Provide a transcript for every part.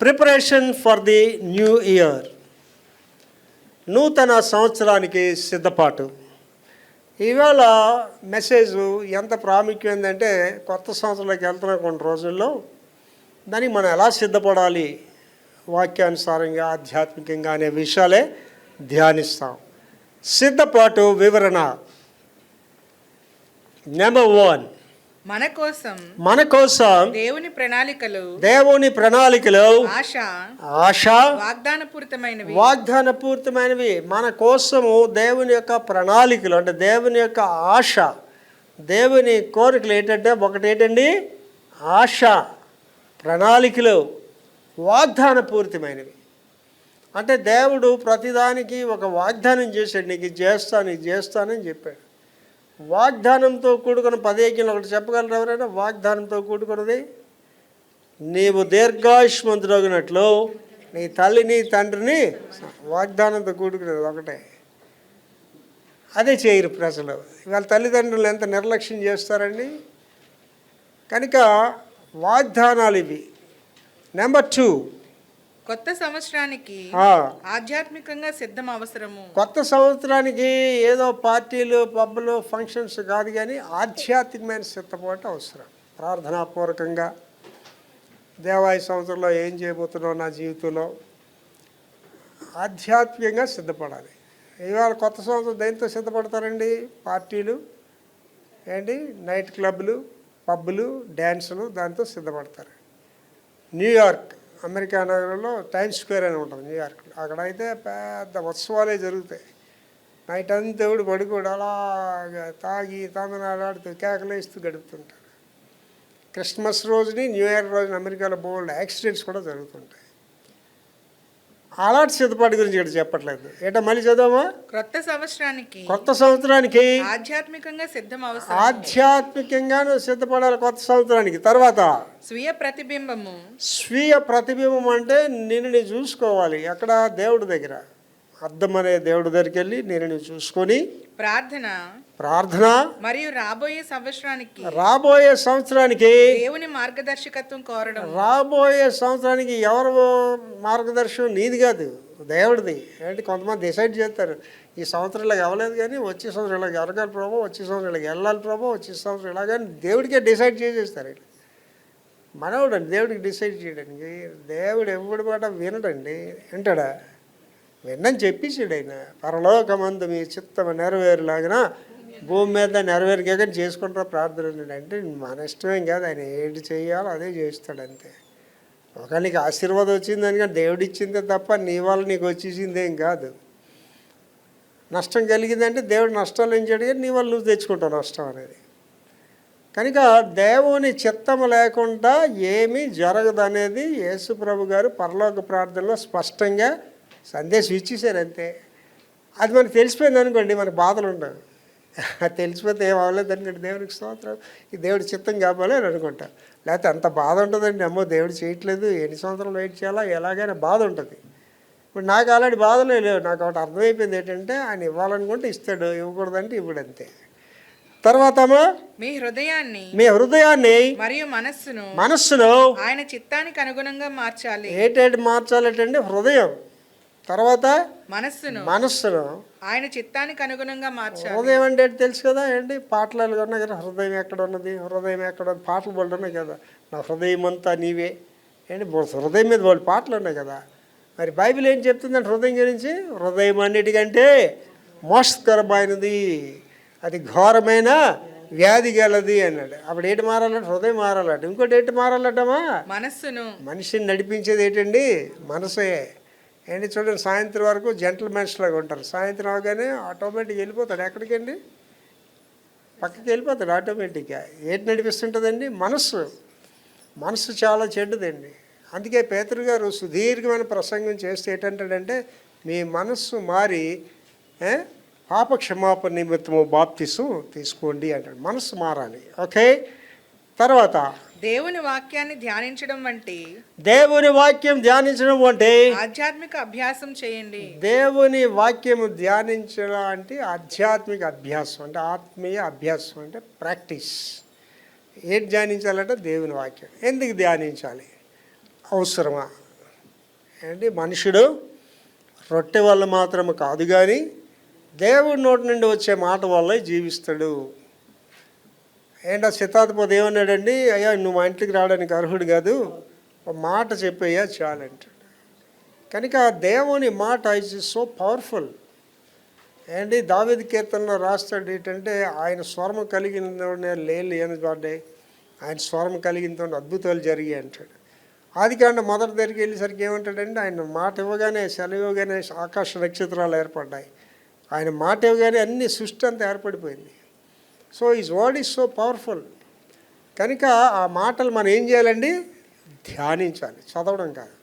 Preparation for the new year, నూతన సంవత్సరానికి సిద్ధపాటు. ఇవాళ మెసేజ్ ఎంత ప్రాముఖ్యం ఏంటంటే, కొత్త సంవత్సరంలోకి వెళ్తున్న కొన్ని రోజుల్లో దానికి మనం ఎలా సిద్ధపడాలి, వాక్యానుసారంగా ఆధ్యాత్మికంగా అనే విషయాలే ధ్యానిస్తాం. సిద్ధపాటు వివరణ. నెంబర్ 1, మన కోసం దేవుని ప్రణాళికలు ఆశ వాగ్దానపూరితమైనవి. మన కోసము దేవుని యొక్క ప్రణాళికలు, అంటే దేవుని యొక్క ఆశ, దేవుని కోరికలు ఏంటంటే, ఒకటి ఏంటండి ఆశ, ప్రణాళికలు వాగ్దానపూరితమైనవి. అంటే దేవుడు ప్రతిదానికి ఒక వాగ్దానం చేశాడు, నీకు ఇది చేస్తానని చెప్పాడు. వాగ్దానంతో కూడుకున్న 10 ఆజ్ఞలు ఒకటి చెప్పగలరు ఎవరైనా? వాగ్దానంతో కూడుకున్నది, నీవు దీర్ఘాయుష్మంతుడగినట్లు నీ తల్లిని తండ్రిని, వాగ్దానంతో కూడుకున్నది ఒకటే. అదే చేయరు ప్రజలు. ఇవాళ తల్లిదండ్రులు ఎంత నిర్లక్ష్యం చేస్తారండి. కనుక వాగ్దానాలు ఇవి. నెంబర్ 2, కొత్త సంవత్సరానికి ఆధ్యాత్మికంగా సిద్ధం అవసరము. కొత్త సంవత్సరానికి ఏదో పార్టీలు, పబ్బులు, ఫంక్షన్స్ కాదు, కానీ ఆధ్యాత్మికమైన సిద్ధపాటు అవసరం. ప్రార్థనాపూర్వకంగా దేవాయి సంవత్సరంలో ఏం చేయబోతున్నావు నా జీవితంలో, ఆధ్యాత్మికంగా సిద్ధపడాలి. ఇవాళ కొత్త సంవత్సరం దేంతో సిద్ధపడతారండి? పార్టీలు ఏంటి, నైట్ క్లబ్లు, పబ్బులు, డ్యాన్సులు, దాంతో సిద్ధపడతారు. న్యూయార్క్, అమెరికా నగరంలో టైమ్స్ స్క్వేర్ అని ఉంటుంది న్యూయార్క్లో. అక్కడ అయితే పెద్ద ఉత్సవాలే జరుగుతాయి. నైట్ అంతా దేవుడు పడుకోడు, అలాగా తాగి తందనాడాడుతూ కేకలేస్తూ గడుపుతుంటారు. క్రిస్మస్ రోజుని, న్యూ ఇయర్ రోజున అమెరికాలో బోల్డ్ యాక్సిడెంట్స్ కూడా జరుగుతుంటాయి. అలాంటి సిద్ధపాటు గురించి ఇక్కడ చెప్పట్లేదు. ఏంటో మళ్ళీ చదవమా? కొత్త సంవత్సరానికి ఆధ్యాత్మికంగా సిద్ధం అవసరం. ఆధ్యాత్మికంగా సిద్ధపడాలి కొత్త సంవత్సరానికి. తర్వాత స్వీయ ప్రతిబింబం అంటే నేను చూసుకోవాలి. ఎక్కడ? దేవుడి దగ్గర, అద్దం అనే దేవుడి దగ్గరికి వెళ్ళి నేను చూసుకొని ప్రార్థన మరియు రాబోయే సంవత్సరానికి దేవుని మార్గదర్శకత్వం కోరడం. రాబోయే సంవత్సరానికి ఎవరు మార్గదర్శనం? నీది కాదు, దేవుడిది. ఏంటి, కొంతమంది డిసైడ్ చేస్తారు, ఈ సంవత్సరం ఇలాగ అవ్వలేదు కానీ వచ్చే సంవత్సరం ఇలాగ ఎరగాలి ప్రభావ, వచ్చే సంవత్సరం ఇలాగ వెళ్ళాలి ప్రభావ, వచ్చే సంవత్సరం ఇలాగని దేవుడికే డిసైడ్ చేసేస్తారు. మనవుడు అండి దేవుడికి డిసైడ్ చేయడానికి. దేవుడు ఎవడి మాట వినడండి. వింటాడా? విన్నని చెప్పేసాడు ఆయన. పరలోకమందు మీ చిత్తము నెరవేరులాగిన భూమి మీద నెరవేరుగా కానీ చేసుకుంటారా ప్రార్థన అంటే మన ఇష్టమేం కాదు. ఆయన ఏంటి చేయాలో అదే చేస్తాడు అంతే. ఒకవేళ నీకు ఆశీర్వాదం వచ్చిందని కానీ దేవుడు ఇచ్చిందే తప్ప నీ వల్ల నీకు వచ్చేసిందేం కాదు. నష్టం కలిగిందంటే దేవుడు నష్టాలు ఏం చేయడు, కానీ నీ వల్ల నువ్వు తెచ్చుకుంటావు నష్టం అనేది. కనుక దేవుని చిత్తము లేకుండా ఏమీ జరగదనేది యేసుప్రభు గారు పరలోక ప్రార్థనలో స్పష్టంగా సందేశం ఇచ్చేసారు అంతే. అది మనకు తెలిసిపోయింది అనుకోండి, మనకు బాధలు ఉండవు. అది తెలిసిపోతే ఏం అవ్వలేదు అనుకోండి, దేవునికి స్తోత్రం, ఈ దేవుడి చిత్తం కావాలి అని అనుకుంటా. లేకపోతే అంత బాధ ఉంటుందండి, అమ్మో దేవుడు చేయట్లేదు, ఎన్ని సంవత్సరాలు వెయిట్ చేయాలా, ఎలాగైనా బాధ ఉంటుంది. ఇప్పుడు నాకు అలాంటి బాధలే లేవు. నాకు ఒకటి అర్థమైపోయింది ఏంటంటే, ఆయన ఇవ్వాలనుకుంటే ఇస్తాడు, ఇవ్వకూడదంటే ఇవ్వడు అంతే. తర్వాత మీ హృదయాన్ని మరియు మనస్సును ఆయన చిత్తానికి అనుగుణంగా మార్చాలి. ఏంటంటే మార్చాలంటే హృదయం, తర్వాత మనస్సును ఆయన చిత్తానికి అనుగుణంగా మార్చాలి. హృదయం అంటే తెలుసు కదా, ఏంటి పాటలు ఉన్నాయి కదా, హృదయం ఎక్కడ ఉన్నది, పాటలు బోల్డ్ ఉన్నాయి కదా, నా హృదయం అంతా నీవే ఏంటి, హృదయం మీద బోల్డ్ పాటలు ఉన్నాయి కదా. మరి బైబిల్ ఏం చెప్తుందంటే హృదయం గురించి? హృదయం అన్నిటికంటే మోసకరమైనది, అది ఘోరమైన వ్యాధి గలది అన్నాడు. అప్పుడు ఏంటి మారాలంటే హృదయం మారాలట. ఇంకోటి ఏంటి మారాలటమా? మనిషిని నడిపించేది ఏంటండి? మనసే. ఏంటి చూడండి, సాయంత్రం వరకు జెంటిల్మెన్స్ లాగా ఉంటారు, సాయంత్రం అవగానే ఆటోమేటిక్గా వెళ్ళిపోతాడు. ఎక్కడికండి? పక్కకి వెళ్ళిపోతాడు ఆటోమేటిక్గా. ఏంటి నడిపిస్తుంటుందండి? మనస్సు చాలా చెడ్డదండి. అందుకే పేతురు గారు సుదీర్ఘమైన ప్రసంగం చేస్తే ఏంటంటాడంటే, మీ మనస్సు మారి పాప క్షమాపణ నిమిత్తము బాప్తిసం తీసుకోండి అంటాడు. మనస్సు మారాలి. ఓకే. తర్వాత దేవుని వాక్యాన్ని ధ్యానించడం అంటే ఆధ్యాత్మిక అభ్యాసం చేయండి. దేవుని వాక్యము ధ్యానించడం అంటే ఆధ్యాత్మిక అభ్యాసం, అంటే ఆత్మీయ అభ్యాసం, అంటే ప్రాక్టీస్. ఏది ధ్యానించాలంటే దేవుని వాక్యం. ఎందుకు ధ్యానించాలి? అవసరమా? ఏంటి మనుషుడు రొట్టె వల్ల మాత్రం కాదు కానీ దేవుడి నోటి నుండి వచ్చే మాట వల్ల జీవిస్తాడు. ఏంటి ఆ సిద్ధార్థపోతే ఏమన్నాడండి, అయ్యా నువ్వు మా ఇంటికి రావడానికి అర్హుడు కాదు, ఒక మాట చెప్పయ్యా చాలంటాడు. కనుక దేవుని మాట ఇస్ సో పవర్ఫుల్. ఏంటి దావీదు కీర్తనలో రాస్తాడు ఏంటంటే, ఆయన స్వరం కలిగినతోనే లేని పడ్డాయి, ఆయన స్వరం కలిగినతో అద్భుతాలు జరిగాయి అంటాడు. ఆదికాండం మొదటి దగ్గరికి వెళ్ళేసరికి ఏమంటాడంటే, ఆయన మాట ఇవ్వగానే సెలవు ఇవ్వగానే ఆకాశ నక్షత్రాలు ఏర్పడ్డాయి, ఆయన మాట ఇవ్వగానే అన్ని సృష్టి అంతా ఏర్పడిపోయింది. So is word is so powerful. కనుక ఆ మాటలు మనం ఏం చేయాలండి, ధ్యానించాలి, చదవడం కాదు.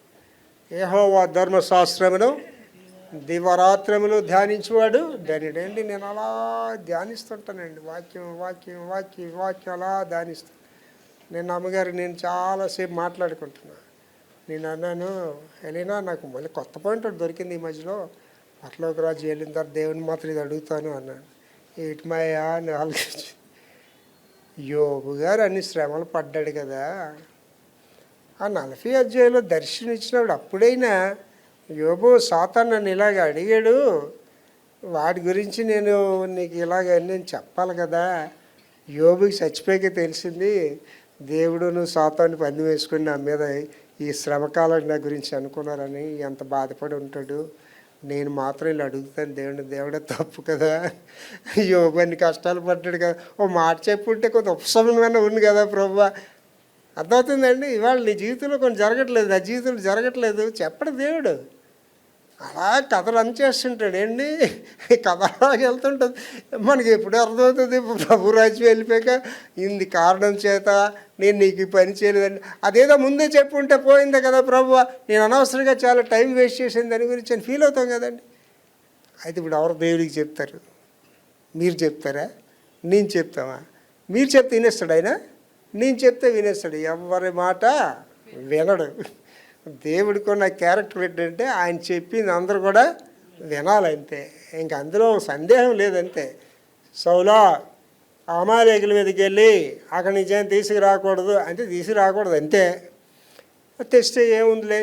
యెహోవా ధర్మశాస్త్రమును దివరాత్రములు ధ్యానించేవాడు ధన్యుడండి. నేను అలా ధ్యానిస్తుంటానండి, వాక్యం వాక్యం వాక్యం వాక్యం అలా ధ్యానిస్తాను. నేను అమ్మగారు నేను చాలాసేపు మాట్లాడుకుంటున్నా. నేను అన్నాను, వెళ్ళినా నాకు మళ్ళీ కొత్త పాయింట్ ఒకటి దొరికింది ఈ మధ్యలో, అట్లోకి రాజు వెళ్ళిన తర్వాత దేవుని మాత్రం ఇది అడుగుతాను అన్నాను. ఏటి మాయా అని ఆలోచించి, యోబు గారు అన్ని శ్రమలు పడ్డాడు కదా, ఆ 40 అధ్యాయంలో దర్శనం ఇచ్చినప్పుడు అప్పుడైనా యోబు సాతాను నన్ను ఇలాగ అడిగాడు, వాడి గురించి నేను నీకు ఇలాగ నేను చెప్పాలి కదా. యోబుకి చచ్చిపోయాకే తెలిసింది దేవుడు నువ్వు సాతాన్ని పంది వేసుకుని నా మీద ఈ శ్రమకాలం నా గురించి అనుకున్నారని ఎంత బాధపడి ఉంటాడు. నేను మాత్రం ఇలా అడుగుతాను దేవుడే తప్పు కదా, యోబు అన్ని కష్టాలు పడ్డాడు కదా, ఓ మాట చెప్పుంటే కొంత ఉపశమనమైన ఉంది కదా ప్రభువా. అర్థమవుతుందండి. ఇవాళ నీ జీవితంలో కొన్ని జరగట్లేదు, నా జీవితంలో జరగట్లేదు, చెప్పడు దేవుడు. అలా కథలు అంచేస్తుంటాడు ఏంటి, కథ అలాగే వెళ్తుంటుంది. మనకి ఎప్పుడు అర్థమవుతుంది, ప్రభు రాజ్యం వెళ్ళిపోయాక ఇంది కారణం చేత నేను నీకు ఈ పని చేయలేదండి, అదేదో ముందే చెప్పుంటే పోయిందే కదా ప్రభు, నేను అనవసరంగా చాలా టైం వేస్ట్ చేసింది దాని గురించి అని ఫీల్ అవుతాం కదండి. అయితే ఇప్పుడు ఎవరు దేవుడికి చెప్తారు, మీరు చెప్తారా, నేను చెప్తామా? మీరు చెప్తే వినేస్తాడు ఆయన, నేను చెప్తే వినేస్తాడు. ఎవరి మాట వినడు. దేవుడికి ఉన్న క్యారెక్టర్ ఏంటంటే ఆయన చెప్పింది అందరూ కూడా వినాలంతే, ఇంక అందులో సందేహం లేదంతే. సౌలా అమాలేకుల మీదకి వెళ్ళి అక్కడి నుంచి ఏం తీసుకురాకూడదు అంటే తీసుకురాకూడదు అంతే, తెస్తే ఏముందిలే,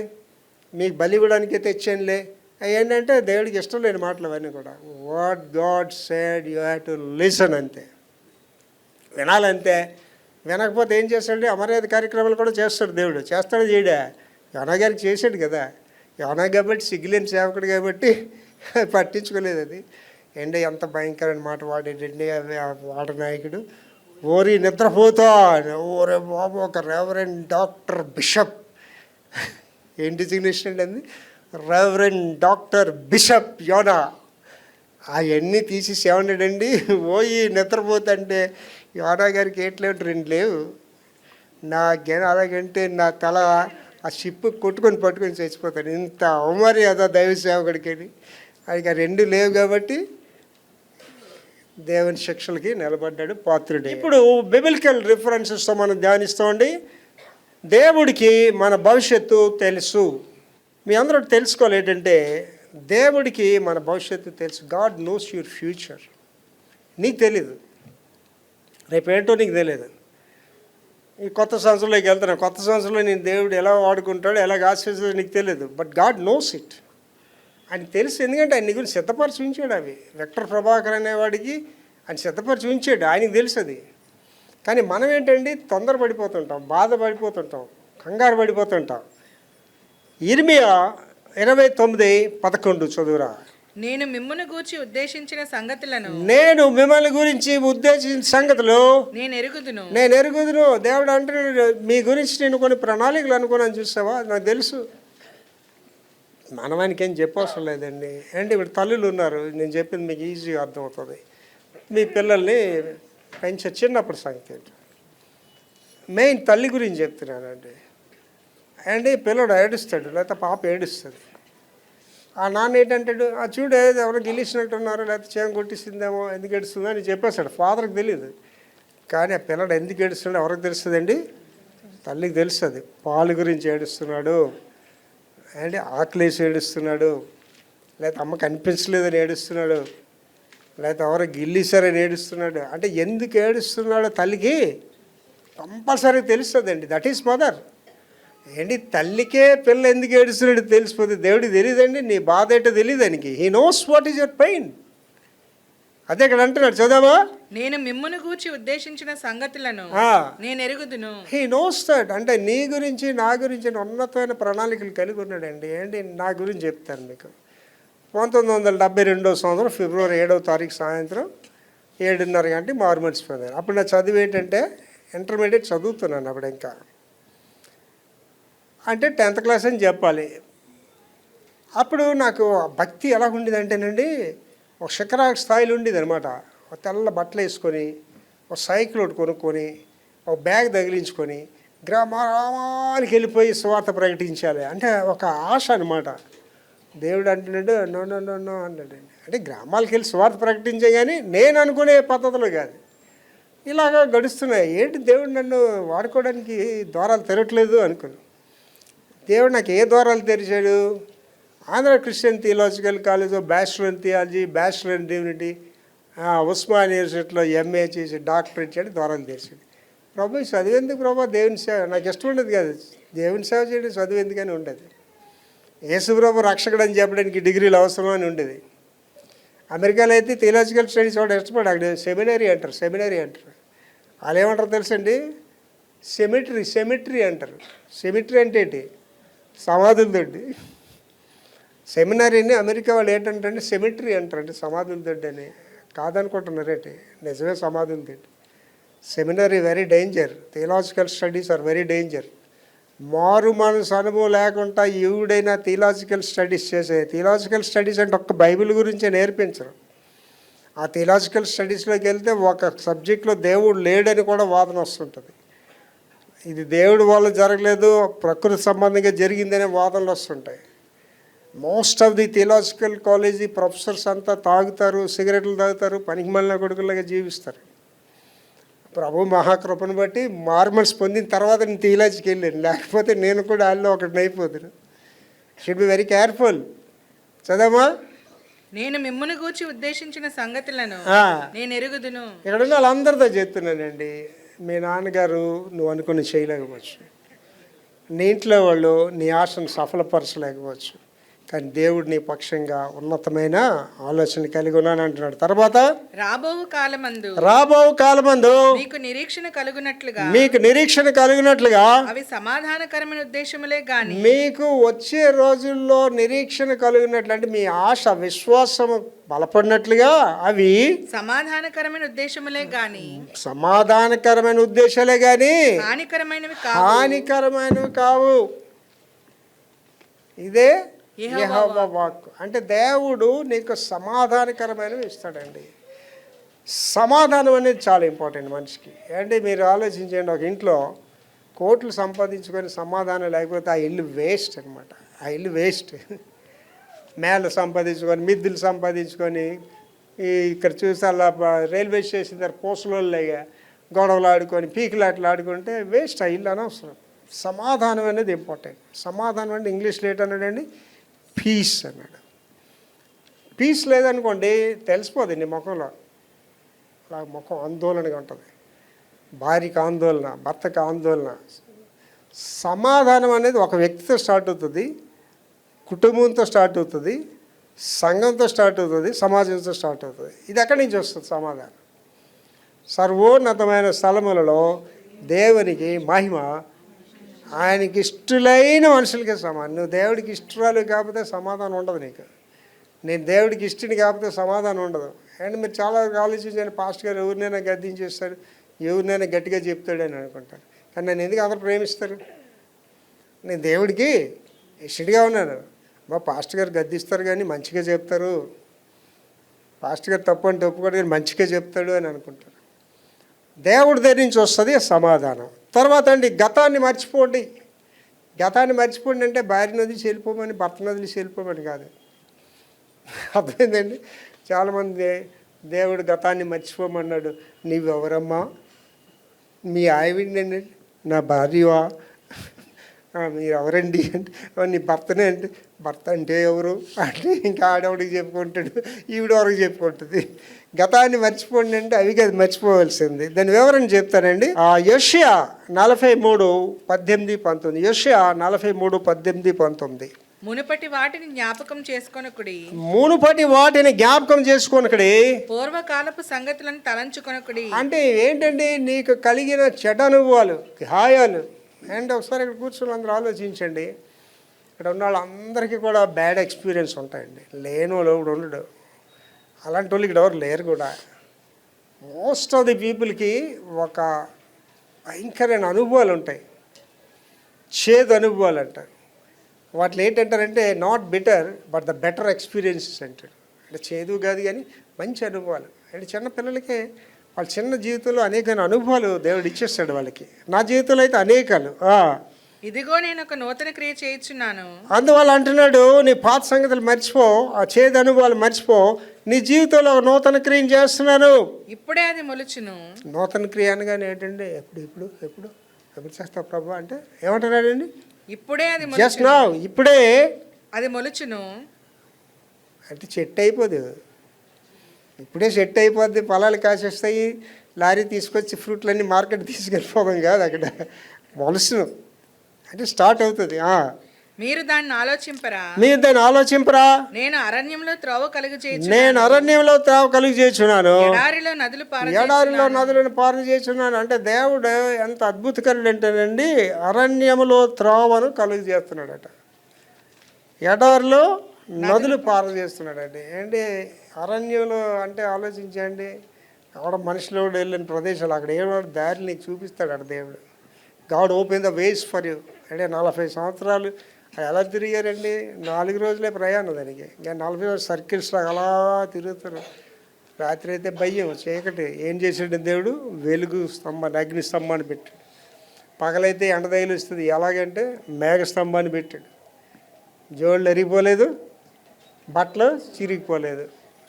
మీకు బలి ఇవ్వడానికే తెచ్చానులే. ఏంటంటే దేవుడికి ఇష్టం లేని మాటలు అవన్నీ కూడా. What God said you have to listen అంతే, వినాలంతే. వినకపోతే ఏం చేస్తాడు, అమర్యాద కార్యక్రమాలు కూడా చేస్తాడు దేవుడు. చేస్తాడు చేయడా, యోనా గారికి చేశాడు కదా. యోనా కాబట్టి సిగ్గులేని సేవకుడు కాబట్టి పట్టించుకోలేదు. అది ఏంటి ఎంత భయంకరమైన మాట వాడేటండి వాడ నాయకుడు. ఓరి నిద్రపోతా, ఓరే బాబు, ఒక రెవరెండ్ డాక్టర్ బిషప్, ఏం డిజిగ్నేషన్ అండి అది, రెవరెండ్ డాక్టర్ బిషప్ యోనా. అవన్నీ తీసి ఏమన్నాడండి, ఓయి నిద్రపోతుంటే యోనా గారికి ఏట్లేవు, 2 లేవు. అలాగంటే నా తల ఆ షిప్ కొట్టుకొని పట్టుకొని చచ్చిపోతాడు. ఇంత అవమర్యాద దైవ సేవకుడికి. ఆయనకి 2 లేవు కాబట్టి దేవుని శిక్షలకి నిలబడ్డాడు, పాత్రుడే. ఇప్పుడు బిబిలికల్ రిఫరెన్సెస్తో మనం ధ్యానిస్తామండి. దేవుడికి మన భవిష్యత్తు తెలుసు. మీ అందరూ తెలుసుకోవాలి ఏంటంటే, దేవుడికి మన భవిష్యత్తు తెలుసు. God knows your future. నీకు తెలీదు, రేపేంటో నీకు తెలియదు. ఈ కొత్త సంవత్సరంలోకి వెళ్తున్నాను, కొత్త సంవత్సరంలో నేను దేవుడు ఎలా వాడుకుంటాడో ఎలా ఆశీర్వదిస్తాడో నీకు తెలియదు. But God knows it. ఆయనకు తెలుసు, ఎందుకంటే ఆయన నీ గురించి సిద్ధపరిచి ఉంచాడు. అవి విక్టర్ ప్రభాకర్ అనేవాడికి ఆయన సిద్ధపరిచి ఉంచాడు, ఆయనకు తెలుసు అది. కానీ మనం ఏంటండి, తొందరపడిపోతుంటాం, బాధపడిపోతుంటాం, కంగారు పడిపోతుంటాం. ఇర్మియా 29:11 చదువురా. నేను మిమ్మును గూర్చి ఉద్దేశించిన సంగతులను, నేను మిమ్మల్ని గురించి ఉద్దేశించిన సంగతులు నేను ఎరుగుదును. దేవుడు అంటున్నాడు, మీ గురించి నేను కొన్ని ప్రణాళికలు అనుకున్నాను, చూసావా, నాకు తెలుసు. మనం ఆయనకి ఏం చెప్పవసరం లేదండి. అంటే ఇప్పుడు తల్లులు ఉన్నారు, నేను చెప్పింది మీకు ఈజీగా అర్థమవుతుంది. మీ పిల్లల్ని పెంచే చిన్నప్పుడు సంగతి మెయిన్ తల్లి గురించి చెప్తున్నానండి. అండి పిల్లడు ఏడుస్తాడు, లేకపోతే పాప ఏడుస్తుంది. ఆ నాన్న ఏంటంటాడు, ఆ చూడే ఎవరో గెలిచినట్టున్నారు, లేకపోతే చేయం కొట్టిస్తుందేమో, ఎందుకు ఏడుస్తుందో అని చెప్పేస్తాడు. ఫాదర్కి తెలియదు. కానీ ఆ పిల్లడు ఎందుకు ఏడుస్తున్నాడు ఎవరికి తెలుస్తుందండి, తల్లికి తెలుస్తుంది. పాలు గురించి ఏడుస్తున్నాడు, అంటే ఆకలేసి ఏడుస్తున్నాడు, లేకపోతే అమ్మ కనిపించలేదని ఏడుస్తున్నాడు, లేకపోతే ఎవరో గిల్లిసారని ఏడుస్తున్నాడు. అంటే ఎందుకు ఏడుస్తున్నాడో తల్లికి కంపల్సరీ తెలుస్తుందండి. That is mother. ఏంటి తల్లికే పిల్ల ఎందుకు ఏడుస్తున్నాడు తెలిసిపోతే దేవుడికి తెలియదండి. నీ బాధ ఏంటో తెలియదు దానికి. He knows what is your pain. అదే ఇక్కడ అంటున్నాడు, చదవా. నేను మిమ్మును గూర్చి ఉద్దేశించిన సంగతులను నేను ఎరుగుదును. He knows that. అంటే నీ గురించి నా గురించి ఉన్నతమైన ప్రణాళికలు కలిగి ఉన్నాడండి. ఏంటి నా గురించి చెప్తాను మీకు. 1972 సంవత్సరం ఫిబ్రవరి 7వ తారీఖు సాయంత్రం 7:30 గంటకి మారుమర్చిపోయాను. అప్పుడు నా చదువు ఏంటంటే ఇంటర్మీడియట్ చదువుతున్నాను అప్పుడు. ఇంకా అంటే 10th క్లాస్ అని చెప్పాలి. అప్పుడు నాకు భక్తి ఎలా ఉండేదంటేనండి, ఒక శిఖరాల స్థాయిలో ఉండేది అనమాట. ఒక తెల్ల బట్టలు వేసుకొని, ఒక సైకిల్ ఒకటి కొనుక్కొని, ఒక బ్యాగ్ తగిలించుకొని గ్రామానికి వెళ్ళిపోయి సువార్త ప్రకటించాలి అంటే ఒక ఆశ అనమాట. దేవుడు అంటున్నాడు నో నో నో నో అన్నాడండి. అంటే గ్రామాలకు వెళ్ళి సువార్త ప్రకటించే కానీ నేను అనుకునే పద్ధతులు కాదు. ఇలాగా గడుస్తున్నాయి. ఏంటి దేవుడు నన్ను వాడుకోవడానికి ద్వారాలు తెరవట్లేదు అనుకున్నాను. దేవుడు నాకు ఏ ద్వారాలు తెరిచాడు? ఆంధ్ర క్రిస్టియన్ థియలాజికల్ కాలేజ్లో bachelor in theology, bachelor in divinity, Osman యూనివర్సిటీలో ఎంఏ చేసి డాక్టరేట్ చేయడం ద్వారాలు తెరిచాడు. ప్రభు చదువు ఎందుకు ప్రభు? దేవుని సేవ నాకు ఇష్టం ఉండదు కాదు. దేవుని సేవ చేయడం చదువు ఎందుకని ఉండదు. యేసు ప్రభు రక్షకుడు అని చెప్పడానికి డిగ్రీలు అవసరం అని ఉండేది. అమెరికాలో అయితే థియలాజికల్ స్టడీస్ వాడు ఇష్టపడు. అక్కడ సెమినరీ అంటారు. వాళ్ళు ఏమంటారు తెలుసండి? సెమిట్రీ అంటారు. సెమిట్రీ అంటే ఏంటి? సమాధులతోటి. సెమినరీని అమెరికా వాళ్ళు ఏంటంటే సెమిట్రీ అంటారండి, సమాధులతోటి అని. కాదనుకుంటున్నారేంటి? నిజమే, సమాధులతోటి. Seminary very danger. Theological studies are very danger. మారు మనసు అనుభవం లేకుండా ఎవడైనా థియలాజికల్ స్టడీస్ చేసే థియలాజికల్ స్టడీస్ అంటే ఒక్క బైబిల్ గురించే నేర్పించరు. ఆ థియలాజికల్ స్టడీస్లోకి వెళ్తే ఒక సబ్జెక్ట్లో దేవుడు లేడని కూడా వాదన వస్తుంటుంది. ఇది దేవుడి వల్ల జరగలేదు, ప్రకృతి సంబంధంగా జరిగిందనే వాదనలు వస్తుంటాయి. Most of the theological college professors అంతా తాగుతారు, సిగరెట్లు తాగుతారు, పనికి మళ్ళీ కొడుకులాగా జీవిస్తారు. ప్రభు మహాకృపను బట్టి మార్మల్స్ పొందిన తర్వాత నేను థియలాజీకి వెళ్ళాను. లేకపోతే నేను కూడా వాళ్ళు ఒకటి అయిపోతాను. Should be very careful. చదవమా. నేను మిమ్మును గూర్చి ఉద్దేశించిన సంగతులను నేను ఎరుగుదును. ఇక్కడ ఉన్న వాళ్ళందరితో చెప్తున్నానండి. మీ నాన్నగారు నువ్వు అనుకుని చేయలేకపోవచ్చు, నీ ఇంట్లో వాళ్ళు నీ ఆశను సఫలపరచలేకపోవచ్చు, కానీ దేవుడు నీ పక్షంగా ఉన్నతమైన ఆలోచన కలిగి ఉన్నాను అంటున్నాడు. తర్వాత రాబో కాలమందు మీకు నిరీక్షణ కలుగునట్లుగా అవి సమాధానకరమైన ఉద్దేశములే గాని మీకు వచ్చే రోజుల్లో నిరీక్షణ కలుగునట్లు అంటే మీ ఆశ విశ్వాసం బలపడినట్లుగా అవి సమాధానకరమైన ఉద్దేశములే గాని సమాధానకరమైన ఉద్దేశాలే గాని హానికరమైనవి కావు. ఇదే యెహోవా వాక్కు. అంటే దేవుడు నీకు సమాధానకరమైనవి ఇస్తాడండి. సమాధానం అనేది చాలా ఇంపార్టెంట్ మనిషికి. అంటే మీరు ఆలోచించండి, ఒక ఇంట్లో కోట్లు సంపాదించుకొని సమాధానం లేకపోతే ఆ ఇల్లు వేస్ట్ అనమాట. ఆ ఇల్లు వేస్ట్. మేళ్ళు సంపాదించుకొని, మిద్దులు సంపాదించుకొని, ఇక్కడ చూసి అలా రైల్వే స్టేషన్ దగ్గర పోస్టులగా గొడవలు ఆడుకొని పీకులాట్లు ఆడుకుంటే వేస్ట్. ఆ ఇల్లు అనవసరం. సమాధానం అనేది ఇంపార్టెంట్. సమాధానం అంటే ఇంగ్లీష్లో ఏంటన్నాడండి? పీస్ అన్నాడు. పీస్ లేదనుకోండి తెలిసిపోతుంది నీ ముఖంలో. అలా ముఖం ఆందోళనగా ఉంటుంది. భార్యకి ఆందోళన, భర్తకి ఆందోళన. సమాధానం అనేది ఒక వ్యక్తితో స్టార్ట్ అవుతుంది, కుటుంబంతో స్టార్ట్ అవుతుంది, సంఘంతో స్టార్ట్ అవుతుంది, సమాజంతో స్టార్ట్ అవుతుంది. ఇది ఎక్కడి నుంచి వస్తుంది సమాధానం? సర్వోన్నతమైన స్థలములలో దేవునికి మహిమ ఆయనకి ఇష్టలైన మనుషులకే సమాధానం. నువ్వు దేవుడికి ఇష్టరాలు కాకపోతే సమాధానం ఉండదు నీకు. నేను దేవుడికి ఇష్టని కాకపోతే సమాధానం ఉండదు. అండ్ మీరు చాలా ఆలోచించండి, పాస్ట్ గారు ఎవరినైనా గద్దించేస్తాడు, ఎవరినైనా గట్టిగా చెప్తాడని అనుకుంటారు. కానీ నన్ను ఎందుకు అందరూ ప్రేమిస్తారు? నేను దేవుడికి ఇష్టడిగా ఉన్నాను. మా పాస్ట్ గారు గద్దిస్తారు కానీ మంచిగా చెప్తారు, పాస్ట్ గారు తప్పు అంటే ఒప్పుకోడు కానీ మంచిగా చెప్తాడు అని అనుకుంటారు. దేవుడి దగ్గర నుంచి వస్తుంది సమాధానం. తర్వాత అండి గతాన్ని మర్చిపోండి. గతాన్ని మర్చిపోండి అంటే భార్యను వదిలేసి వెళ్ళిపోమని, భర్తను వదిలేసి వెళ్ళిపోమని కాదు. అర్థమైందండి? చాలామంది దేవుడు గతాన్ని మర్చిపోమన్నాడు. నీవెవరమ్మా? మీ ఆవిడండి, నా భార్యవా, మీరు ఎవరండి అంటే నీ భర్తనే అంటే భర్త అంటే ఎవరు అంటే ఇంకా ఆడవాడికి చెప్పుకుంటాడు, ఈవిడ వరకు చెప్పుకుంటుంది. గతాన్ని మర్చిపోండి అంటే అవి కాదు మర్చిపోవలసింది. దాని వివరణ చెప్తానండి. యెషయా 43:18-19. యెషయా 43:18-19. మునుపటి వాటిని జ్ఞాపకం చేసుకొనకుడి, మునుపటి వాటిని జ్ఞాపకం చేసుకోనకడి, పూర్వకాలపు సంగతులను తలంచుకొనకుడి. అంటే ఏంటండి, నీకు కలిగిన చెడ్డ అనుభవాలు, గాయాలు. అండ్ ఒకసారి ఇక్కడ కూర్చొని అందరూ ఆలోచించండి. ఇక్కడ ఉన్న వాళ్ళందరికీ కూడా బ్యాడ్ ఎక్స్పీరియన్స్ ఉంటాయండి. లేని వాళ్ళు కూడా ఉండడు. అలాంటి వాళ్ళు ఇక్కడ ఎవరు లేరు కూడా. మోస్ట్ ఆఫ్ ది పీపుల్కి ఒక భయంకరమైన అనుభవాలు ఉంటాయి, చేదు అనుభవాలు అంటారు. వాటిలో ఏంటంటారంటే not bitter but the better experiences అంటాడు. అంటే చేదు కాదు కానీ మంచి అనుభవాలు. అంటే చిన్న పిల్లలకి వాళ్ళ చిన్న జీవితంలో అనేక అనుభవాలు దేవుడు ఇచ్చేస్తాడు వాళ్ళకి. నా జీవితంలో అయితే అనేకాలు. ఇదిగో నేను ఒక నూతన క్రియ చేయించున్నాను. అందువల్ల అంటున్నాడు, నీ పాత సంగతులు మర్చిపో, ఆ చేదు అనుభవాలు మర్చిపో, నీ జీవితంలో ఒక నూతన క్రియను చేస్తున్నాను. ఇప్పుడే అది మొలుచును. నూతన క్రియ అనగానే ఏంటండి, ఎప్పుడు చేస్తావు ప్రభు అంటే ఏమంటున్నాడండి? ఇప్పుడే అది జస్ట్ నౌ, ఇప్పుడే అది మొలుచును. అంటే చెట్టు అయిపోదు, ఇప్పుడే సెట్ అయిపోద్ది, పొలాలు కాసేస్తాయి, లారీ తీసుకొచ్చి ఫ్రూట్లన్నీ మార్కెట్ తీసుకెళ్ళిపోదాం కాదు, అక్కడ మొలుసును అంటే స్టార్ట్ అవుతుంది. మీరు దాన్ని ఆలోచింపరా? నేను అరణ్యంలో త్రోవ కలుగు చేయుచున్నాను, ఎడారిలో నదులను పారు చేస్తున్నాను. అంటే దేవుడు ఎంత అద్భుతకరుడు అంటేనండి, అరణ్యములో త్రోవను కలుగు చేస్తున్నాడట, ఎడారిలో నదులు పారు చేస్తున్నాడండి. ఏంటి అరణ్యంలో అంటే ఆలోచించండి. ఎవడ మనుషులు వెళ్ళిన ప్రదేశాలు అక్కడ ఏమో దారి నీకు చూపిస్తాడు అక్కడ దేవుడు. God open the ways for you. అంటే 40 సంవత్సరాలు ఎలా తిరిగారండి? 4 రోజులే ప్రయాణం దానికి. ఇంకా 40 రోజులు సర్కిల్స్లో అలా తిరుగుతారు. రాత్రి అయితే భయం, చీకటి. ఏం చేసాడు దేవుడు? వెలుగు స్తంభాన్ని, అగ్ని స్తంభాన్ని పెట్టాడు. పగలైతే ఎండ తగిలిస్తుంది. ఎలాగంటే మేఘ స్తంభాన్ని పెట్టాడు. జోళ్ళు ఎరిగిపోలేదు, బట్టలు చిరిగిపోలేదు.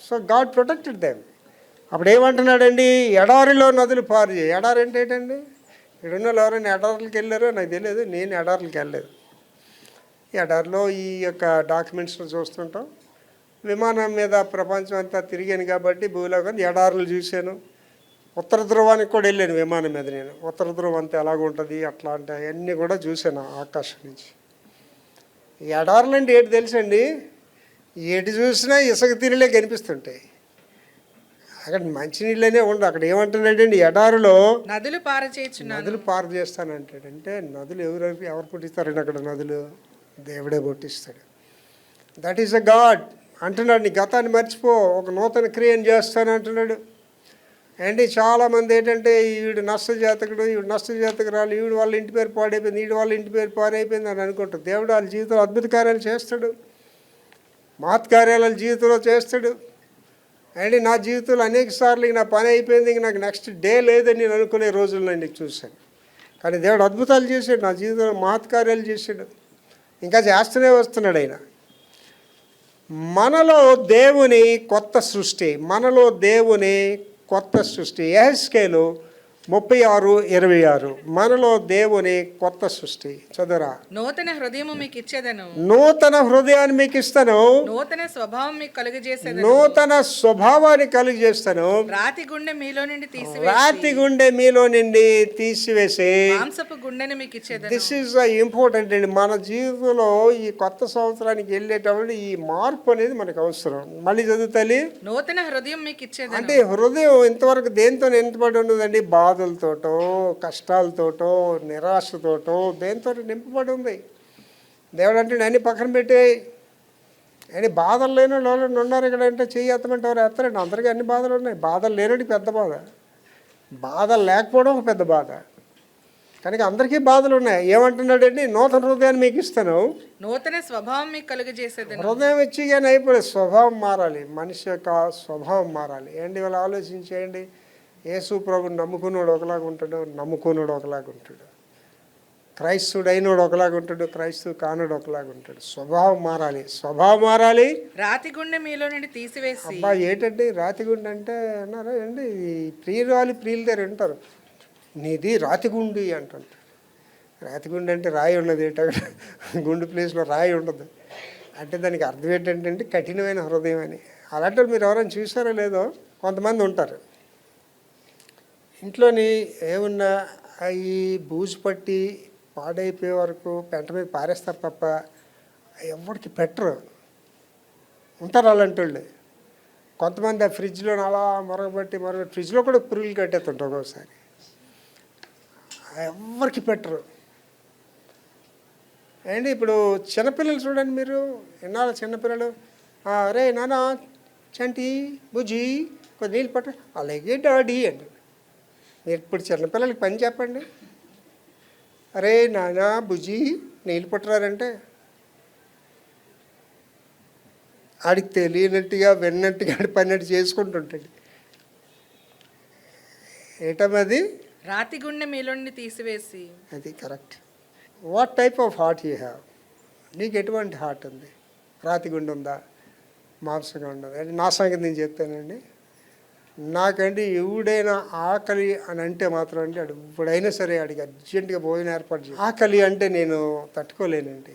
So God protected them. అప్పుడు ఏమంటున్నాడండి? ఎడారిలో నదులు పారు చేయి. ఎడారి అంటే ఏంటండి? ఇక్కడున్న వాళ్ళు ఎవరైనా ఎడారులకి వెళ్ళారో నాకు తెలియదు, నేను ఎడారులకి వెళ్ళలేదు. ఎడారిలో ఈ యొక్క డాక్యుమెంట్స్లో చూస్తుంటాం. విమానం మీద ప్రపంచం అంతా తిరిగాను కాబట్టి భూలోకాన్ని ఎడారులు చూశాను. ఉత్తర ధ్రువానికి కూడా వెళ్ళాను విమానం మీద నేను. ఉత్తర ధ్రువం అంతా ఎలాగుంటుంది అట్లాంటి అవన్నీ కూడా చూశాను ఆకాశం నుంచి. ఎడారులు అంటే ఏంటి తెలుసండి? ఎటు చూసినా ఇసుక తిరిలే కనిపిస్తుంటాయి. అక్కడ మంచినీళ్ళనే ఉండవు. అక్కడ ఏమంటున్నాడండి? ఎడారిలో నదులు పారు చేస్తానంటాడు. అంటే నదులు ఎవరు పుట్టిస్తారండి అక్కడ? నదులు దేవుడే పుట్టిస్తాడు. దట్ ఈస్ అ గాడ్ అంటున్నాడు. నీ గతాన్ని మర్చిపో, ఒక నూతన క్రియను చేస్తాను అంటున్నాడు. అండి చాలామంది ఏంటంటే ఈవిడు నష్టజాతకుడు, ఈవిడు నష్టజాతకురాలు, ఈవిడ వాళ్ళ ఇంటి పేరు పాడైపోయింది, ఈవిడ వాళ్ళ ఇంటి పేరు పాడైపోయింది అని అనుకుంటారు. దేవుడు వాళ్ళ జీవితంలో అద్భుత కార్యాలు చేస్తాడు, మహత్కార్యాలు జీవితంలో చేస్తాడు. అండ్ నా జీవితంలో అనేక సార్లు నా పని అయిపోయింది, ఇంక నాకు నెక్స్ట్ డే లేదని నేను అనుకునే రోజులు నేను చూశాను. కానీ దేవుడు అద్భుతాలు చేశాడు, నా జీవితంలో మహత్కార్యాలు చేశాడు, ఇంకా చేస్తూనే వస్తున్నాడు ఆయన. మనలో దేవుని కొత్త సృష్టి, యెహెజ్కేలు 36:26. మనలో దేవుని కొత్త సృష్టి. చదువురా. నూతన హృదయము మీకు ఇచ్చేదను, నూతన హృదయాన్ని మీకు ఇస్తాను, నూతన స్వభావం మీకు కలుగజేసేదను, నూతన స్వభావాన్ని కలుగజేస్తాను, రాతి గుండె మీలో నుండి తీసివేసి మాంసపు గుండెని మీకు ఇచ్చేదను. దిస్ ఈజ్ ఇంపార్టెంట్ అండి. మన జీవితంలో ఈ కొత్త సంవత్సరానికి వెళ్ళేటప్పుడు ఈ మార్పు అనేది మనకు అవసరం. మళ్ళీ చదువుతాలి. నూతన హృదయం మీకు ఇచ్చేదను. అంటే హృదయం ఇంతవరకు దేంతో నింపబడి ఉండదండి? బాధలతోటో, కష్టాలతోటో, నిరాశతోటో, దేంతో నింపబడి ఉంది. దేవుడు అంటే అన్ని పక్కన పెట్టి, అని బాధలు లేని వాళ్ళు ఉన్నారు ఇక్కడ అంటే చెయ్యి ఎత్తమంటే ఎవరు ఎత్తారండి? అందరికీ అన్ని బాధలు ఉన్నాయి. బాధలు లేనది పెద్ద బాధ, బాధలు లేకపోవడం ఒక పెద్ద బాధ. కనుక అందరికీ బాధలు ఉన్నాయి. ఏమంటున్నాడండి? నూతన హృదయాన్ని మీకు ఇస్తాను, నూతన స్వభావం మీకు కలుగజేసేదను. హృదయం ఇచ్చి కానీ అయిపోయి స్వభావం మారాలి, మనిషి యొక్క స్వభావం మారాలి. ఏంటి వాళ్ళు ఆలోచించేయండి. యేసు ప్రభుని నమ్ముకున్నాడు ఒకలాగా ఉంటాడు, నమ్ముకున్నాడు ఒకలాగా ఉంటాడు. క్రైస్తవుడు అయినోడు ఒకలాగా ఉంటాడు, క్రైస్తవు కానుడు ఒకలాగా ఉంటాడు. స్వభావం మారాలి. రాతి గుండె మీలో నుండి తీసివేసి. అబ్బా ఏంటండి రాతి గుండె అంటే? అన్నారా అండి, ప్రియురాలి ప్రియుల దగ్గర ఉంటారు, నీది రాతి గుండి అంటుంటారు. రాతి గుండె అంటే రాయి ఉన్నది ఏంట, గుండు ప్లేస్లో రాయి ఉండదు అంటే దానికి అర్థం ఏంటంటే కఠినమైన హృదయం అని. అలాంటి మీరు ఎవరైనా చూసారో లేదో, కొంతమంది ఉంటారు ఇంట్లోని ఏమున్నా అవి బూజు పట్టి పాడైపోయే వరకు పెంట మీద పారేస్తారు తప్ప ఎవరికి పెట్టరు. ఉంటారు అలాంటి వాళ్ళు. కొంతమంది ఆ ఫ్రిడ్జ్లో అలా మరగబట్టి ఫ్రిడ్జ్లో కూడా పురుగులు కట్టేస్తుంటారు ఒక్కోసారి, ఎవరికి పెట్టరు. అండి ఇప్పుడు చిన్నపిల్లలు చూడండి మీరు, ఎన్నాళ్ళు చిన్నపిల్లలు, అరే నాన్న చంటి బుజ్జి కొద్ది నీళ్ళు పట్ట, అలాగే డాడీ అండి. మీరు ఇప్పుడు చిన్నపిల్లలకి పని చెప్పండి, అరే నాన్న బుజ్జి నీళ్ళు పట్టరారంటే ఆడికి తెలియనట్టుగా విన్నట్టుగా ఆడి పని అటు చేసుకుంటుంటాడు. ఏటమ్మది రాతి గుండె మీలోని తీసివేసి. అది correct. What type of heart you have? నీకు ఎటువంటి హార్ట్ ఉంది? రాతి గుండె ఉందా, మాంసంగా ఉండదు? అంటే నా సంగతి నేను చెప్తానండి. నాకండి ఎవడైనా ఆకలి అని అంటే మాత్రం అంటే అడు ఇప్పుడైనా సరే ఆడికి అర్జెంటుగా భోజనం ఏర్పాటు చేయాలి. ఆకలి అంటే నేను తట్టుకోలేనండి.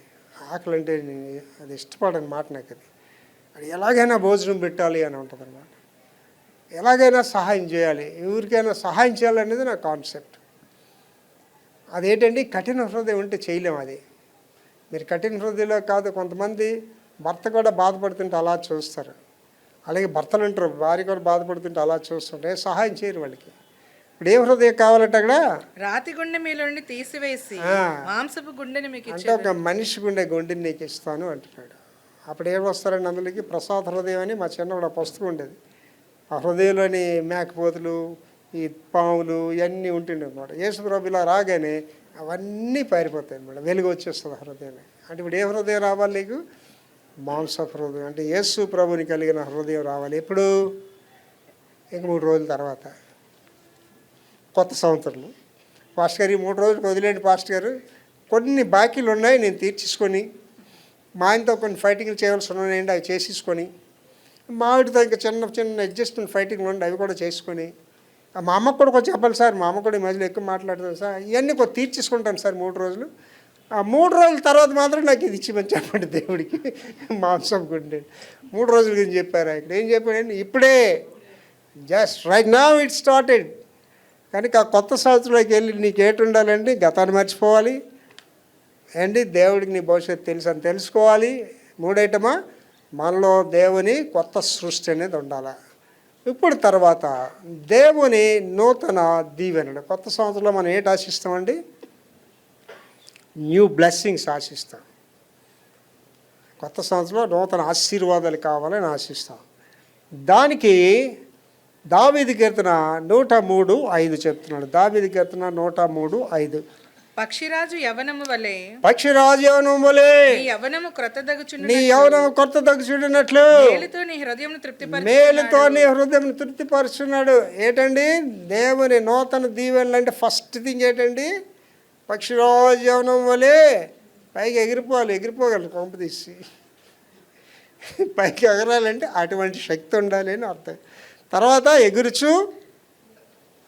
ఆకలి అంటే నేను అది ఇష్టపడని మాట నాకు. అది ఎలాగైనా భోజనం పెట్టాలి అని ఉంటుంది అన్నమాట. ఎలాగైనా సహాయం చేయాలి, ఎవరికైనా సహాయం చేయాలనేది నా కాన్సెప్ట్. అదేంటండి, కఠిన హృదయం ఉంటే చేయలేము. అది మీరు కఠిన హృదయంలో కాదు. కొంతమంది భర్త కూడా బాధపడుతుంటే అలా చూస్తారు, అలాగే భర్తలు ఉంటారు భార్య కూడా బాధపడుతుంటే అలా చూస్తుంటే సహాయం చేయరు వాళ్ళకి. ఇప్పుడు ఏ హృదయం కావాలంటే అక్కడ రాతి గుండె మీలోని తీసివేసి మాంసపు గుండెని మీకు అంటే ఒక మనిషి గుండె గుండెని నీకు ఇస్తాను అంటున్నాడు. అప్పుడు ఏమొస్తారండి అందులోకి? ప్రసాద హృదయం అని మా చిన్నప్పుడు ఆ పుస్తకం ఉండేది. ఆ హృదయంలోని మేకపోతులు, ఈ పాములు ఇవన్నీ ఉంటుండే అనమాట. యేసుప్రభు ఇలా రాగానే అవన్నీ పారిపోతాయి అన్నమాట, వెలుగు వచ్చేస్తుంది హృదయం. అంటే ఇప్పుడు ఏ హృదయం రావాలి నీకు? మాంస హృదయం. అంటే యేసు ప్రభుని కలిగిన హృదయం రావాలి. ఎప్పుడు? ఇంక 3 రోజుల తర్వాత, కొత్త సంవత్సరం. పాస్టర్ గారు ఈ 3 రోజులకు వదిలేండి పాస్టర్ గారు, కొన్ని బాకీలు ఉన్నాయి నేను తీర్చేసుకొని, మా ఆయనతో కొన్ని ఫైటింగ్లు చేయవలసి ఉన్నాయండి అవి చేసేసుకొని, మా ఆవిడతో ఇంకా చిన్న చిన్న అడ్జస్ట్మెంట్ ఫైటింగ్లు ఉండి అవి కూడా చేసుకొని, మా అమ్మకు కూడా కొంచెం చెప్పాలి సార్, మా అమ్మ కూడా ఈ మధ్యలో ఎక్కువ మాట్లాడుతుంది సార్, ఇవన్నీ కొంచెం తీర్చేసుకుంటాను సార్ 3 రోజులు. ఆ 3 రోజుల తర్వాత మాత్రం నాకు ఇది ఇచ్చిమని చెప్పండి దేవుడికి, మాంసం గుండె. 3 రోజుల గురించి చెప్పారు. ఇక్కడ ఏం చెప్పాడండి? ఇప్పుడే just right now it started. కనుక ఆ కొత్త సంవత్సరంలోకి వెళ్ళి నీకు ఏటి ఉండాలండి? గతాన్ని మర్చిపోవాలి అండి, దేవుడికి నీ భవిష్యత్తు తెలుసు అని తెలుసుకోవాలి. 3 మనలో దేవుని కొత్త సృష్టి అనేది ఉండాలి. ఇప్పుడు తర్వాత దేవుని నూతన దీవెనలు. కొత్త సంవత్సరంలో మనం ఏంటి ఆశిస్తామండి? New blessings ఆశిస్తాం. కొత్త సంవత్సరంలో నూతన ఆశీర్వాదాలు కావాలని ఆశిస్తాం. దానికి దావీదు కీర్తన 103:5 చెప్తున్నాడు. దావీదు కీర్తన 103:5. పక్షిరాజు యవనము వలె, పక్షిరాజు యవనం వలె నీ యవనము క్రొత్తదగుచుండును, నీ యవనం క్రొత్తదగుచుండునట్లు మేలుతో నీ హృదయమును తృప్తిపరచు, మేలుతో నీ హృదయం తృప్తిపరుచున్నాడు. ఏంటండి? దేవుని నూతన దీవెనలు అంటే ఫస్ట్ థింగ్ ఏంటండి? పక్షిరాజు యవనం వలె పైకి ఎగిరిపోగలరు కొంప తీసి. పైకి ఎగరాలంటే అటువంటి శక్తి ఉండాలి అని అర్థం. తర్వాత ఎగురుచు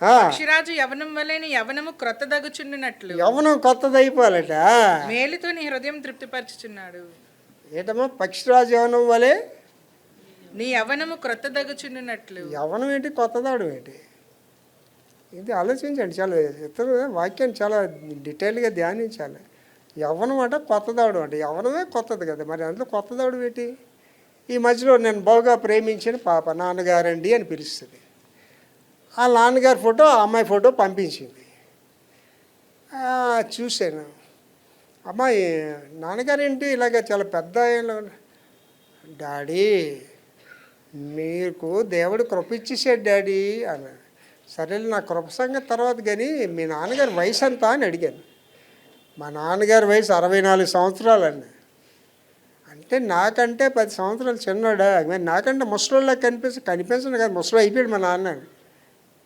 పక్షిరాజు యవనం వలె నీ యవనము క్రొత్తదగుచుండునట్లు, యవనం కొత్తది అయిపోవాలట. మేలుతో నీ హృదయం తృప్తిపరచుచున్నాడు. ఏంటమ్మా? పక్షిరాజు యవనం వలె నీ యవనము క్రొత్తదగుచుండునట్లు. యవనం ఏంటి, కొత్తదాడు ఏంటి? ఇది ఆలోచించండి. చాలా ఇతర వాక్యాన్ని చాలా డీటెయిల్గా ధ్యానించాలి. యవ్వనం అంటే కొత్తదాడు అంటే యవ్వనమే కొత్తది కదా, మరి అందులో కొత్తదాడు ఏంటి? ఈ మధ్యలో నేను బాగా ప్రేమించిన పాప నాన్నగారండి అని పిలుస్తుంది. ఆ నాన్నగారి ఫోటో ఆ అమ్మాయి ఫోటో పంపించింది. చూశాను, అమ్మాయి నాన్నగారు ఏంటి ఇలాగ చాలా పెద్ద డాడీ మీకు దేవుడు కృప ఇచ్చేసాడు డాడీ అన్నాడు. సరే నా కృప సంగతి తర్వాత, కానీ మీ నాన్నగారి వయసు అంతా అని అడిగాను. మా నాన్నగారి వయసు 64 సంవత్సరాలు అండి. అంటే నాకంటే 10 సంవత్సరాలు చిన్నోడా? మరి నాకంటే ముసలోళ్ళకి కనిపించను కదా, ముసలో అయిపోయాడు మా నాన్న.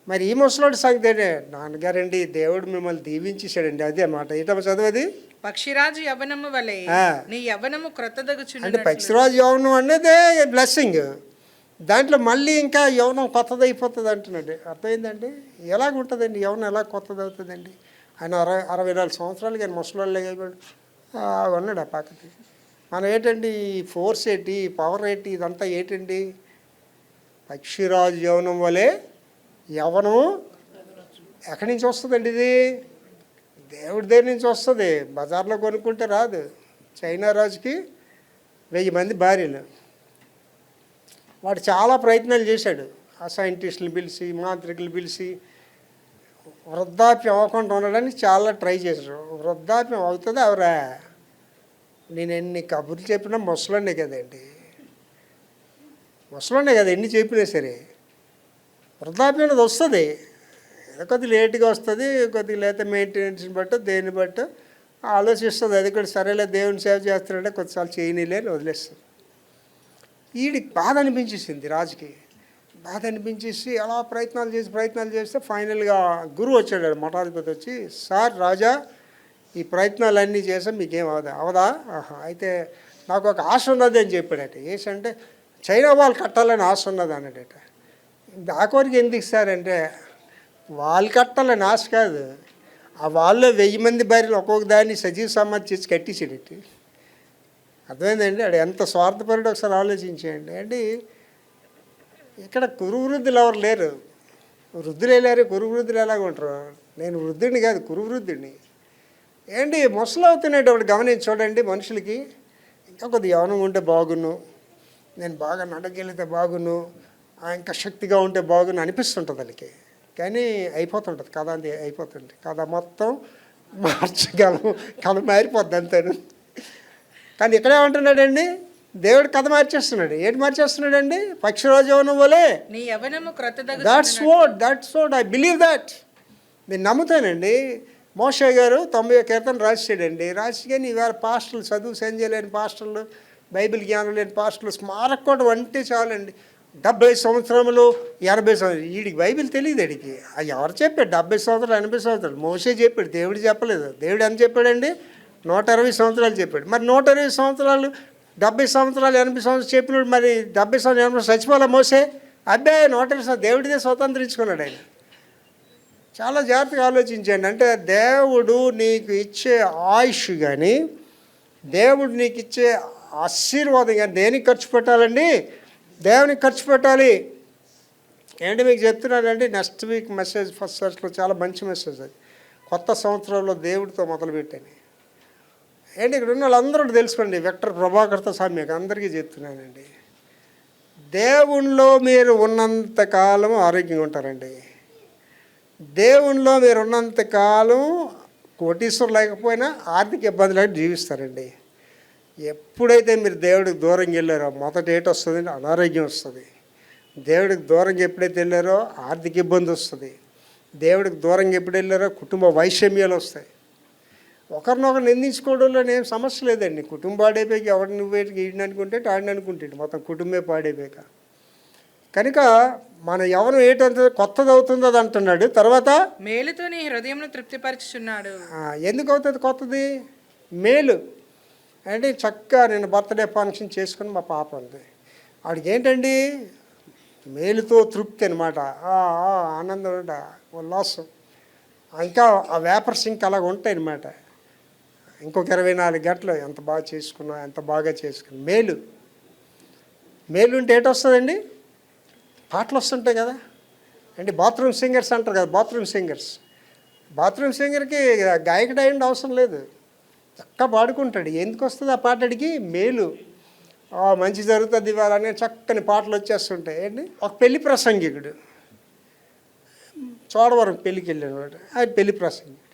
మరి ఈ ముసలోడి సంగతి నాన్నగారండి దేవుడు మిమ్మల్ని దీవించేశాడండి, అదే అన్నమాట. ఏంటమ్మా చదువుది? పక్షిరాజు యవనము వలె నీ యవనము క్రొత్తదగుచుండునట్లు. అంటే పక్షిరాజు యవనం అనేదే బ్లెస్సింగ్. దాంట్లో మళ్ళీ ఇంకా యవనం కొత్తది అయిపోతుంది అంటున్నాడు. అర్థమైందండి? ఎలాగుంటుందండి యవనం? ఎలా కొత్తది అవుతుందండి? ఆయన 64 సంవత్సరాలకి ఆయన ముసలోళ్ళే అయిపోయాడు. ఉన్నాడు ఆ పక్కకి. మనం ఏంటండి ఈ ఫోర్స్ ఏంటి, ఈ పవర్ ఏంటి, ఇదంతా ఏంటండి? పక్షిరాజు యవనం వలె యవనం ఎక్కడి నుంచి వస్తుందండి ఇది? దేవుడి దగ్గర నుంచి వస్తుంది. బజార్లో కొనుక్కుంటే రాదు. చైనా రాజుకి 1000 మంది భార్యలు. వాడు చాలా ప్రయత్నాలు చేశాడు. ఆ సైంటిస్టులు పిలిచి, మాంత్రికులు పిలిచి వృద్ధాప్యం అవ్వకుండా ఉండడానికి చాలా ట్రై చేశారు. వృద్ధాప్యం అవుతుంది ఎవరా? నేను ఎన్ని కబుర్లు చెప్పినా ముసలోనే కదండి, ముసలోనే కదా ఎన్ని చెప్పినా సరే. వృద్ధాప్యం అనేది వస్తుంది, కొద్దిగా లేట్గా వస్తుంది, కొద్దిగా లేకపోతే మెయింటెనెన్స్ని బట్టి దేన్ని బట్టి ఆలోచిస్తుంది. అది కూడా సరేలే దేవుని సేవ చేస్తున్నాడంటే కొద్దిసార్లు చేయనీలే వదిలేస్తుంది. వీడికి బాధ అనిపించేసింది, రాజుకి బాధ అనిపించేసి అలా ప్రయత్నాలు చేస్తే ఫైనల్గా గురువు వచ్చాడు, మఠాధిపతి వచ్చి, సార్ రాజా ఈ ప్రయత్నాలన్నీ చేసాం, మీకేం అవదా? అయితే నాకు ఒక ఆశ ఉన్నది అని చెప్పాడట. ఏంటంటే చైనా వాళ్ళు కట్టాలని ఆశ ఉన్నది అన్నాడట. దాకోరికి ఎందుకు సార్ అంటే, వాళ్ళు కట్టాలని ఆశ కాదు, ఆ వాళ్ళు 1000 మంది భార్యలు ఒక్కొక్క దాన్ని సజీవ సమాధి చేసి కట్టించాడట. అర్థమైందండి? అది ఎంత స్వార్థపరుడు ఒకసారి ఆలోచించేయండి. అంటే ఇక్కడ కురువృద్ధులు ఎవరు లేరు, వృద్ధులు వెళ్ళారు, కురువృద్ధులు ఎలాగ ఉంటారు? నేను వృద్ధుడిని కాదు, కురువృద్ధుడిని. ఏంటి ముసలు అవుతున్నటువంటి గమనించి చూడండి. మనుషులకి ఇంకా కొద్దిగా యవనం ఉంటే బాగును, నేను బాగా నడగలిగితే బాగును, ఇంకా శక్తిగా ఉంటే బాగును అనిపిస్తుంటుంది వాళ్ళకి. కానీ అయిపోతుంటుంది కథ, అంతే అయిపోతుంది కథ మొత్తం కథ మారిపోద్ది అంతేను. కానీ ఇక్కడే ఉంటున్నాడండి, దేవుడు కథ మార్చేస్తున్నాడు. ఏంటి మార్చేస్తున్నాడండి? పక్షిరాజు యవనం వలే నీ యవ్వనము క్రొత్తదగు. That's what I believe that. నేను నమ్ముతానండి. మోషే గారు 90 కీర్తన రాసాడండి. రాసి కానీ ఇవాళ పాస్టర్లు, చదువు సంజయలేని పాస్టర్లు, బైబిల్ జ్ఞానం లేని పాస్టర్లు స్మారక కూడా అంటే చాలండి. 70 సంవత్సరములు 80 సంవత్సరాలు. వీడికి బైబిల్ తెలియదు. వీడికి ఎవరు చెప్పాడు? 70 సంవత్సరాలు 80 సంవత్సరాలు మోషే చెప్పాడు, దేవుడు చెప్పలేదు. దేవుడు ఎంత చెప్పాడండి? 120 సంవత్సరాలు చెప్పాడు. మరి 120 సంవత్సరాలు 70 సంవత్సరాలు 80 సంవత్సరాలు చెప్పినాడు. మరి 70 సంవత్సరాలు 80 చచ్చిపోలే మోసే? అబ్బాయి 120 దేవుడిదే స్వతంత్రించుకున్నాడు ఆయన. చాలా జాగ్రత్తగా ఆలోచించండి. అంటే దేవుడు నీకు ఇచ్చే ఆయుష్ కానీ, దేవుడు నీకు ఇచ్చే ఆశీర్వాదం కానీ దేనికి ఖర్చు పెట్టాలండి? దేవునికి ఖర్చు పెట్టాలి. ఏంటి మీకు చెప్తున్నానండి, నెక్స్ట్ వీక్ మెసేజ్ ఫస్ట్ సర్చ్లో చాలా మంచి మెసేజ్ అది. కొత్త సంవత్సరంలో దేవుడితో మొదలుపెట్టాను. ఏంటి ఇక్కడ ఉన్న వాళ్ళందరూ తెలుసుకోండి. విక్టర్ ప్రభాకర్తో సామ్యకు అందరికీ చెప్తున్నానండి, దేవుణ్ణిలో మీరు ఉన్నంతకాలం ఆరోగ్యంగా ఉంటారండి. దేవుణ్ణిలో మీరు ఉన్నంతకాలం కోటీశ్వరు లేకపోయినా ఆర్థిక ఇబ్బంది లేక జీవిస్తారండి. ఎప్పుడైతే మీరు దేవుడికి దూరంగా వెళ్ళారో మొదటి ఏటి వస్తుంది, అనారోగ్యం వస్తుంది. దేవుడికి దూరంగా ఎప్పుడైతే వెళ్ళారో ఆర్థిక ఇబ్బంది వస్తుంది. దేవుడికి దూరంగా ఎప్పుడు వెళ్ళారో కుటుంబ వైషమ్యాలు వస్తాయి. ఒకరినొకరు నిందించుకోవడంలో ఏం సమస్య లేదండి. కుటుంబం పాడైపోయాక ఎవరు నువ్వేటికి ఈడిని అనుకుంటే ఆడిని అనుకుంటాడు, మొత్తం కుటుంబమే పాడైపోయాక. కనుక మన ఎవరు ఏంటంటే కొత్తది అవుతుంది అది అంటున్నాడు. తర్వాత మేలుతో నీ హృదయంను తృప్తిపరచుచున్నాడు. ఎందుకు అవుతుంది కొత్తది? మేలు అంటే చక్కగా నేను బర్త్డే ఫంక్షన్ చేసుకుని మా పాప ఉంది, వాడికి ఏంటండి మేలుతో తృప్తి అనమాట. ఆనందం, ఉల్లాసం. ఇంకా ఆ వేపర్స్ ఇంకా అలాగ ఉంటాయి అనమాట. ఇంకొక 24 గంటలు ఎంత బాగా చేసుకున్నా, ఎంత బాగా చేసుకున్నా. మేలు ఉంటే ఏంటి వస్తుందండి? పాటలు వస్తుంటాయి కదా అంటే బాత్రూమ్ సింగర్స్ అంటారు కదా, బాత్రూమ్ సింగర్కి గాయకుడు అయ్యండి అవసరం లేదు, చక్కగా పాడుకుంటాడు. ఎందుకు వస్తుంది ఆ పాటడికి? మేలు. మంచి జరుగుతుంది ఇవ్వాలని చక్కని పాటలు వచ్చేస్తుంటాయి. ఏంటి ఒక పెళ్లి ప్రసంగికుడు చోడవరం పెళ్ళికి వెళ్ళినవాడు, ఆయన పెళ్లి ప్రసంగికుడు.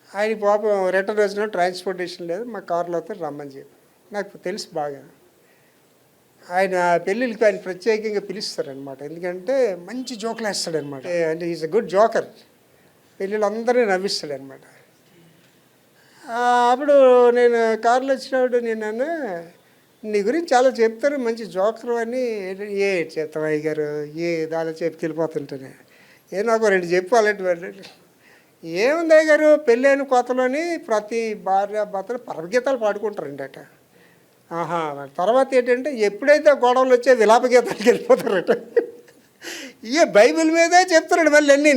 ఆయన పాపం రిటర్న్ వచ్చిన ట్రాన్స్పోర్టేషన్ లేదు, మా కారులో రమ్మని చెప్పి నాకు తెలుసు బాగా. ఆయన పెళ్ళిళ్ళకి ఆయన ప్రత్యేకంగా పిలుస్తారనమాట. ఎందుకంటే మంచి జోకులు వేస్తాడనమాట. అంటే ఈజ్ అ గుడ్ జోకర్. పెళ్ళిళ్ళు అందరినీ నవ్విస్తాడనమాట. అప్పుడు నేను కారులో వచ్చినప్పుడు నేను నీ గురించి చాలా చెప్తారు, మంచి జోకర్ అని. ఏ చేస్తావయ్య గారు, ఏ దాని చెప్పి వెళ్ళిపోతుంటేనే నాకు 2 చెప్పాలంటే ఏముంది అయ్య గారు, పెళ్ళైన కొత్తలోని ప్రతి భార్య భర్తలు పరమగీతాలు పాడుకుంటారండి అట. తర్వాత ఏంటంటే ఎప్పుడైతే గొడవలు వచ్చే విలాప గీతాలకు వెళ్ళిపోతారట. ఇక బైబిల్ మీదే చెప్తున్నాడు మళ్ళీ అన్నీ,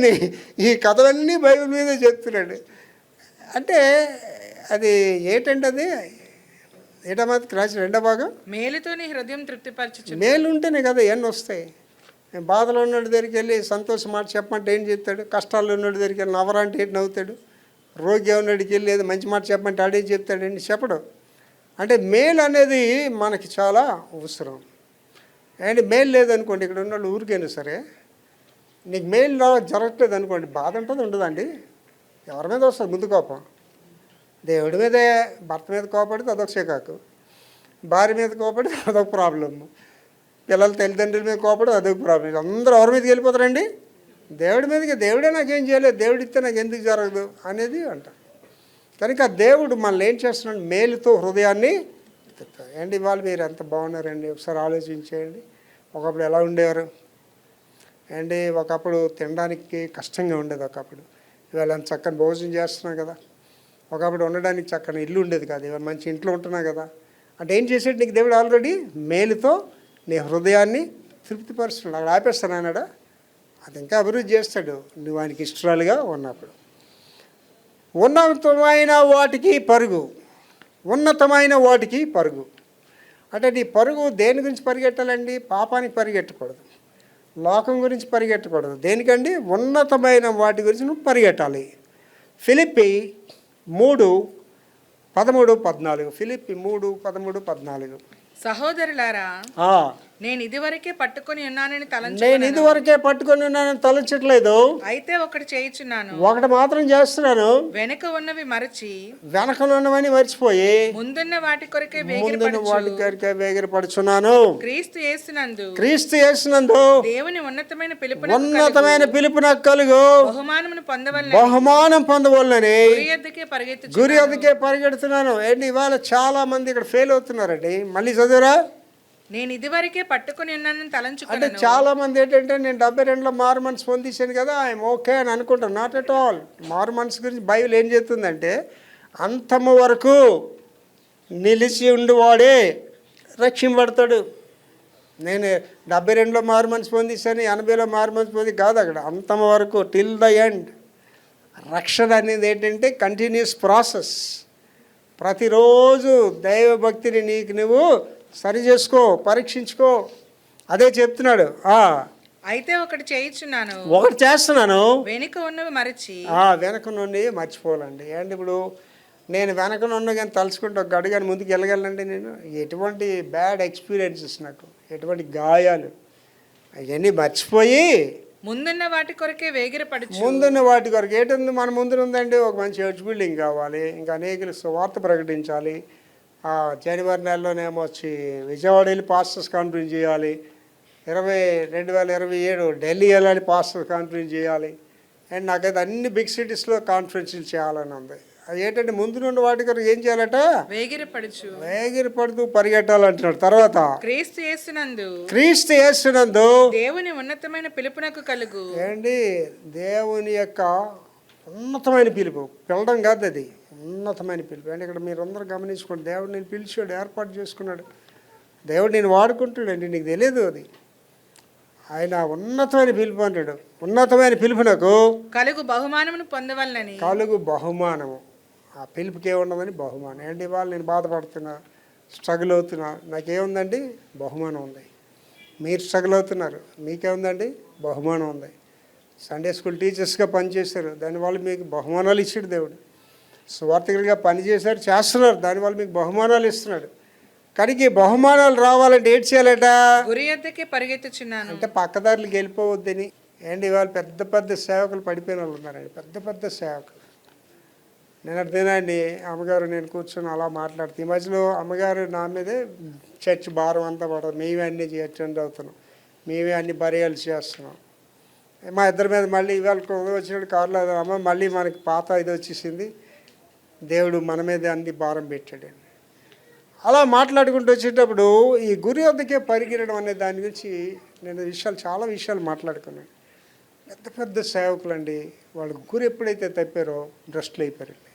ఈ కథలన్నీ బైబిల్ మీదే చెప్తున్నాడు. అంటే అది ఏంటంటే అది ఏటమ్మా రాసిన రెండో భాగం, మేలుతో నీ హృదయం తృప్తిపరచు. మేలు ఉంటేనే కదా ఇవన్నీ వస్తాయి. బాధలో ఉన్నోడి దగ్గరికి వెళ్ళి సంతోషం మాట చెప్పమంటే ఏం చెప్తాడు, కష్టాల్లో ఉన్నోడి దగ్గరికి వెళ్ళి నవ్వరంటే ఏంటి నవ్వుతాడు, రోగి ఉన్నోడికి వెళ్ళి ఏదో మంచి మాట చెప్పమంటే ఆడేం చెప్తాడండి, చెప్పడు. అంటే మేలు అనేది మనకి చాలా అవసరం. అండ్ మేలు లేదనుకోండి, ఇక్కడ ఉన్న వాళ్ళు ఊరికైనా సరే నీకు మేలు జరగట్లేదు అనుకోండి, బాధ ఉంటుంది ఉండదండి, ఎవరి మీద వస్తుంది ముందు కోపం, దేవుడి మీదే. భర్త మీద కోపడితే అదొక చికాకు, భార్య మీద కోపడితే అదొక ప్రాబ్లము, పిల్లల తల్లిదండ్రుల మీద కోపడి అదొక ప్రాబ్లం. అందరూ ఎవరి మీదకి వెళ్ళిపోతారండి, దేవుడి మీదకి. దేవుడే నాకేం చేయలేదు, దేవుడు ఇస్తే నాకు ఎందుకు జరగదు అనేది అంట. కనుక దేవుడు మనల్ని ఏం చేస్తున్నాడు, మేలుతో హృదయాన్ని తిప్పుతాడు. ఏంటి ఇవాళ మీరు ఎంత బాగున్నారండి, ఒకసారి ఆలోచించేయండి. ఒకప్పుడు ఎలా ఉండేవారు అండి, ఒకప్పుడు తినడానికి కష్టంగా ఉండేది, ఒకప్పుడు. ఇవాళ ఎంత చక్కని భోజనం చేస్తున్నాం కదా. ఒకప్పుడు ఉండడానికి చక్కని ఇల్లు ఉండేది కాదు, ఇవాళ మంచి ఇంట్లో ఉంటున్నాం కదా. అంటే ఏం చేసాడు నీకు దేవుడు, ఆల్రెడీ మేలుతో నీ హృదయాన్ని తృప్తిపరుస్తున్నాడు. అక్కడ ఆపేస్తాను అన్నాడా, అది ఇంకా అభివృద్ధి చేస్తాడు నువ్వు ఆయనకి ఇష్టరాలుగా ఉన్నప్పుడు. ఉన్నతమైన వాటికి పరుగు, ఉన్నతమైన వాటికి పరుగు. అంటే నీ పరుగు దేని గురించి పరిగెట్టాలండి, పాపానికి పరిగెట్టకూడదు, లోకం గురించి పరిగెట్టకూడదు. దేనికండి, ఉన్నతమైన వాటి గురించి నువ్వు పరిగెట్టాలి. ఫిలిప్పి 3:13-14. ఫిలిప్పి 3:13-14. సహోదరులారా, నేను ఇదివరకే పట్టుకొని ఉన్నానని తలంచట్లేదు, అయితే ఒకటి చేయుచున్నాను, ఒకటి మాత్రం చేస్తున్నాను, వెనుక ఉన్నవి మరచి వెనకనున్నవని మర్చిపోయి ముందున్న వాటి కొరకే వేగిరపడుచున్నాను. క్రీస్తు యేసునందు దేవుని ఉన్నతమైన పిలుపున కలుగు బహుమానం పొందవలనని గురి వద్దకే పరిగెడుతున్నాను. ఏంటి ఇవాళ చాలా మంది ఇక్కడ ఫెయిల్ అవుతున్నారండి. మళ్ళీ చదువురా, నేను ఇదివరకే పట్టుకుని ఉన్నానని తలంచుకున్నాను. అంటే చాలా మంది ఏంటంటే నేను 72లో మారు మనసు పొందించాను కదా, ఐఎమ్ ఓకే అని అనుకుంటాను. Not at all. మారు మనసు గురించి బైబిల్ ఏం చెప్తుందంటే, అంతము వరకు నిలిచి ఉండివాడే రక్షింపబడతాడు. నేను 72లో మారు మనసు పొందించాను, 80లో మారు మనసు పొంది కాదు, అక్కడ అంతము వరకు టిల్ ద ఎండ్. రక్షణ అనేది ఏంటంటే కంటిన్యూస్ ప్రాసెస్. ప్రతిరోజు దైవభక్తిని నీకు నువ్వు సరి చేసుకో, పరీక్షించుకో, అదే చెప్తున్నాడు. అయితే ఒకటి చేస్తున్నాను, వెనుక ఉన్నవి మరచి. వెనక నుండి మర్చిపోవాలండి. అంటే ఇప్పుడు నేను వెనక నుండి కానీ తలుచుకుంటే ఒక గడు కానీ ముందుకు వెళ్ళగలండి. నేను ఎటువంటి బ్యాడ్ ఎక్స్పీరియన్సెస్, నాకు ఎటువంటి గాయాలు, అవన్నీ మర్చిపోయి ముందున్న వాటి కొరకే ముందున్న వాటి కొరకు ఏంటుంది, మన ముందు ఉందండి ఒక మంచి చర్చ్ బిల్డింగ్ కావాలి, ఇంకా అనేక వార్త ప్రకటించాలి. జనవరి నెలలోనేమో వచ్చి విజయవాడ వెళ్ళి పాస్టర్స్ కాన్ఫరెన్స్ చేయాలి, 2027 ఢిల్లీ వెళ్ళాలి పాస్టర్స్ కాన్ఫరెన్స్ చేయాలి. అండ్ నాకైతే అన్ని బిగ్ సిటీస్లో కాన్ఫరెన్స్లు చేయాలని ఉంది. అది ఏంటంటే ముందు నుండి వాటి కొరకు ఏం చేయాలట, వేగిరపడుతూ పరిగెట్టాలంటున్నాడు. తర్వాత క్రీస్తు యేసునందు దేవుని ఉన్నతమైన పిలుపునకు కలుగు. ఏంటి, దేవుని యొక్క ఉన్నతమైన పిలుపు, పిలడం కాదు, అది ఉన్నతమైన పిలుపు. అంటే ఇక్కడ మీరు అందరూ గమనించుకోండి, దేవుడు నేను పిలిచాడు, ఏర్పాటు చేసుకున్నాడు, దేవుడు నేను వాడుకుంటాడండి, నీకు తెలియదు అది. ఆయన ఉన్నతమైన పిలుపు అంటాడు. ఉన్నతమైన పిలుపునకు కలుగు బహుమానమును పొందవలనని. కలుగు బహుమానము, ఆ పిలుపుకి ఏమున్నదని బహుమానం. ఏంటి ఇవాళ నేను బాధపడుతున్నా, స్ట్రగుల్ అవుతున్నా, నాకేముందండి, బహుమానం ఉంది. మీరు స్ట్రగుల్ అవుతున్నారు, మీకేముందండి, బహుమానం ఉంది. సండే స్కూల్ టీచర్స్గా పనిచేశారు, దానివల్ల మీకు బహుమానాలు ఇచ్చాడు దేవుడు. సువార్థకులుగా పనిచేశారు, చేస్తున్నారు, దానివల్ల మీకు బహుమానాలు ఇస్తున్నాడు. కనుక ఈ బహుమానాలు రావాలంటే ఏం చేయాలట, గురి యొద్దకే పరిగెత్తుచున్నాను. అంటే పక్కదారులకు వెళ్ళిపోవద్దని. ఏంటి ఇవాళ పెద్ద పెద్ద సేవకులు పడిపోయిన వాళ్ళు ఉన్నారండి, పెద్ద పెద్ద సేవకులు. నిన్నటిదేనండి అమ్మగారు నేను కూర్చొని అలా మాట్లాడుతూ, ఈ మధ్యలో అమ్మగారు నా మీదే చర్చ్ భారం అంతా పడదు, మేమే అన్నీ చేయొచ్చు అవుతున్నాం, మేమే అన్ని బర్యాలు చేస్తున్నాం. మా ఇద్దరి మీద మళ్ళీ ఇవాళ వచ్చినట్టు కారులో అమ్మ మళ్ళీ మనకి పాత ఇది వచ్చేసింది, దేవుడు మన మీద అన్ని భారం పెట్టాడండి. అలా మాట్లాడుకుంటూ వచ్చేటప్పుడు ఈ గురి వద్దకే పరిగెరడం అనే దాని గురించి నేను చాలా విషయాలు మాట్లాడుకున్నాను. పెద్ద పెద్ద సేవకులండి, వాళ్ళు గురి ఎప్పుడైతే తప్పారో భ్రష్టులు అయిపోయారండి.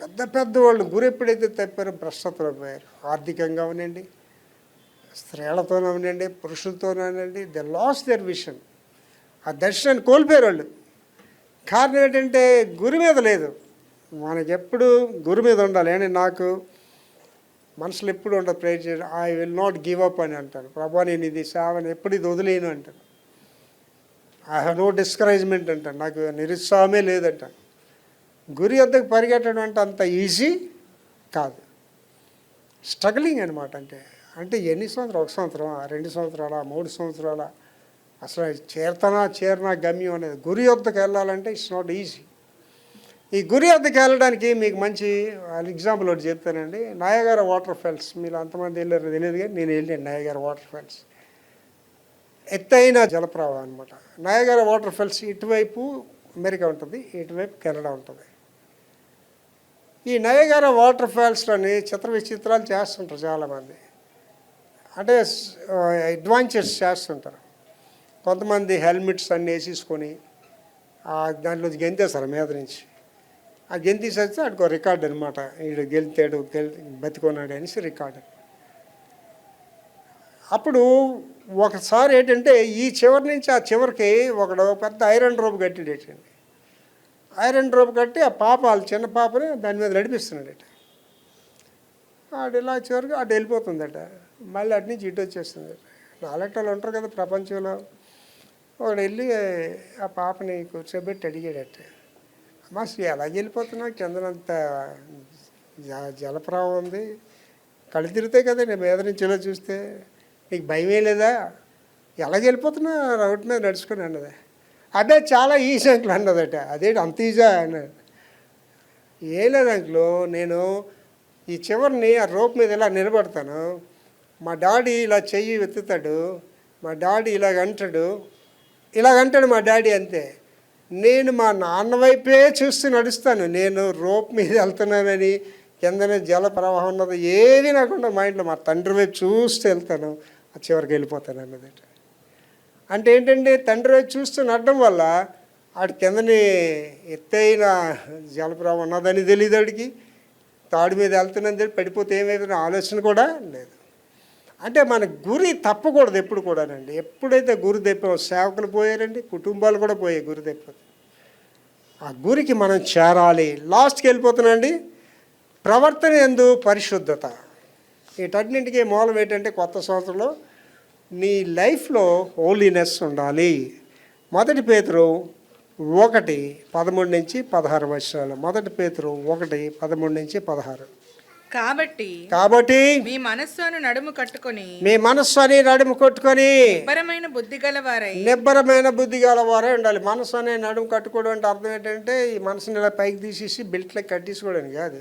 పెద్ద పెద్ద వాళ్ళు గురి ఎప్పుడైతే తప్పారో భ్రష్టత్వం అయిపోయారు. ఆర్థికంగా అవనండి, స్త్రీలతోనండి పురుషులతోనండి దే లాస్ దేర్ విషన్. ఆ దర్శనాన్ని కోల్పోయారు వాళ్ళు. కారణం ఏంటంటే గురి మీద లేదు. మనకి ఎప్పుడు గురి మీద ఉండాలి. ఏంటి నాకు మనసులో ఎప్పుడు ఉండదు ప్రేర్ చేయడం. I will not give up అని అంటాను. ప్రభా నేను ఇది సేవని ఎప్పుడు ఇది వదిలేను అంటాను. ఐ హ్యావ్ నో డిస్కరేజ్మెంట్ అంటాను. నాకు నిరుత్సాహమే లేదంటాను. గురి వద్దకు పరిగెట్టడం అంటే అంత ఈజీ కాదు. స్ట్రగ్లింగ్ అనమాట. అంటే ఎన్ని సంవత్సరాలు, 1 సంవత్సరం, 2 సంవత్సరాల, 3 సంవత్సరాల, అసలు చేరినా గమ్యం అనేది. గురి వద్దకు వెళ్ళాలంటే ఇట్స్ నాట్ ఈజీ. ఈ గురి వద్దకు వెళ్ళడానికి మీకు మంచి ఎగ్జాంపుల్ ఒకటి చెప్తానండి. నయాగరా వాటర్ ఫాల్స్, మీరు అంతమంది వెళ్ళారు తెలియదు కానీ నేను వెళ్ళాను. నయాగరా వాటర్ ఫాల్స్ ఎత్తైన జలప్రవాహం అనమాట. నయాగరా వాటర్ ఫాల్స్ ఇటువైపు అమెరికా ఉంటుంది, ఇటువైపు కెనడా ఉంటుంది. ఈ నయాగరా వాటర్ ఫాల్స్లోని చిత్ర విచిత్రాలు చేస్తుంటారు చాలామంది. అంటే అడ్వెంచర్స్ చేస్తుంటారు. కొంతమంది హెల్మెట్స్ అన్నీ వేసేసుకొని దాంట్లో గెంతేస్తారు మీద నుంచి. ఆ గెంతేసేస్తే అక్కడికి ఒక రికార్డు అనమాట. వీడు గెలితాడు బతికొన్నాడు అనేసి రికార్డు. అప్పుడు ఒకసారి ఏంటంటే ఈ చివరి నుంచి ఆ చివరికి ఒకడు పెద్ద ఐరన్ రోప్ కట్టాడేటండి. ఐరన్ రోప్ కట్టి ఆ పాప, వాళ్ళ చిన్న పాపని దాని మీద నడిపిస్తున్నాడట. ఆడు ఇలా చివరికి అటు వెళ్ళిపోతుందట. మళ్ళీ అటు నుంచి ఇటు వచ్చేస్తుందట. నాలుగు ఉంటారు కదా ప్రపంచంలో. ఒకడు వెళ్ళి ఆ పాపని కూర్చోబెట్టి అడిగాడట, అమ్మా ఎలా వెళ్ళిపోతున్నావు, కిందనంత జలప్రవాహం ఉంది, కళ్ళు తిరుగుతాయి కదా నేను మీద నుంచి ఇలా చూస్తే, నీకు భయమే లేదా, ఎలా వెళ్ళిపోతున్నా రోడ్డు మీద నడుచుకుని అన్నది. అదే చాలా ఈజీ అంకుల్ అన్నదట. అదేంటి అంత ఈజా అన్నది. ఏం లేదు అంకులు, నేను ఈ చివరిని ఆ రోప్ మీద ఇలా నిలబడతాను, మా డాడీ ఇలా చెయ్యి వెతుతాడు, మా డాడీ ఇలాగంటాడు మా డాడీ, అంతే. నేను మా నాన్న వైపే చూస్తూ నడుస్తాను. నేను రోప్ మీద వెళ్తున్నానని కిందనే జల ప్రవాహం ఉన్నది ఏది నాకుండా మా ఇంట్లో మా తండ్రి వైపు చూస్తూ వెళ్తాను, ఆ చివరికి వెళ్ళిపోతాను అన్నదట. అంటే ఏంటంటే తండ్రి వైపు చూస్తూ నడడం వల్ల ఆడి కిందని ఎత్తైన జలప్రవాహం ఉన్నదని తెలియదు, ఆడికి తాడు మీద వెళ్తున్నాను తెలియదు, పడిపోతే ఏమైందని ఆలోచన కూడా లేదు. అంటే మన గురి తప్పకూడదు ఎప్పుడు కూడానండి. ఎప్పుడైతే గురి తెప్పామో సేవకులు పోయారండి, కుటుంబాలు కూడా పోయాయి గురి తెప్పదు. ఆ గురికి మనం చేరాలి. లాస్ట్కి వెళ్ళిపోతున్నాండి, ప్రవర్తన యందు పరిశుద్ధత. వీటన్నింటికి మూలం ఏంటంటే కొత్త సంవత్సరంలో నీ లైఫ్లో హోలీనెస్ ఉండాలి. 1 పేతురు 1:13-16 వచనాలు. 1 పేతురు 1:13-16. కాబట్టి మీ మనస్సును నడుము కట్టుకొని నిబ్బరమైన బుద్ధి గలవారై ఉండాలి. మనస్సు అనే నడుము కట్టుకోవడం అంటే అర్థం ఏంటంటే ఈ మనసుని ఇలా పైకి తీసేసి బెల్ట్లకి కట్టేసుకోవడానికి కాదు.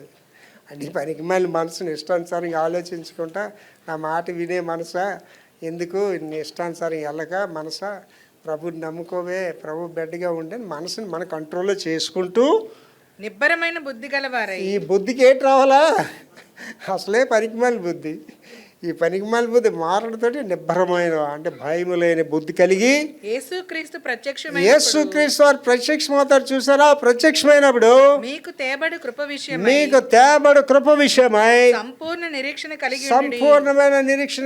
అంటే పనికి మళ్ళీ మనసుని ఇష్టానుసారంగా ఆలోచించుకుంటా, నా మాట వినే మనసా, ఎందుకు నీ ఇష్టానుసారం వెళ్ళక మనసా, ప్రభుని నమ్ముకోవే, ప్రభు బిడ్డగా ఉండే మనసుని మన కంట్రోల్లో చేసుకుంటూ నిబ్బరమైన బుద్ధి గలవారై. ఈ బుద్ధికి ఏంటి రావాలా, అసలే పనికిమాలి బుద్ధి. ఈ పనికిమాలి బుద్ధి మారడంతోటి నిబ్బరమైన అంటే భయము లేని బుద్ధి కలిగి యేసుక్రీస్తు వారు ప్రత్యక్షమవుతారు. చూసారా, ప్రత్యక్షమైనప్పుడు మీకు తేబడు కృప విషయమై సంపూర్ణమైన నిరీక్షణ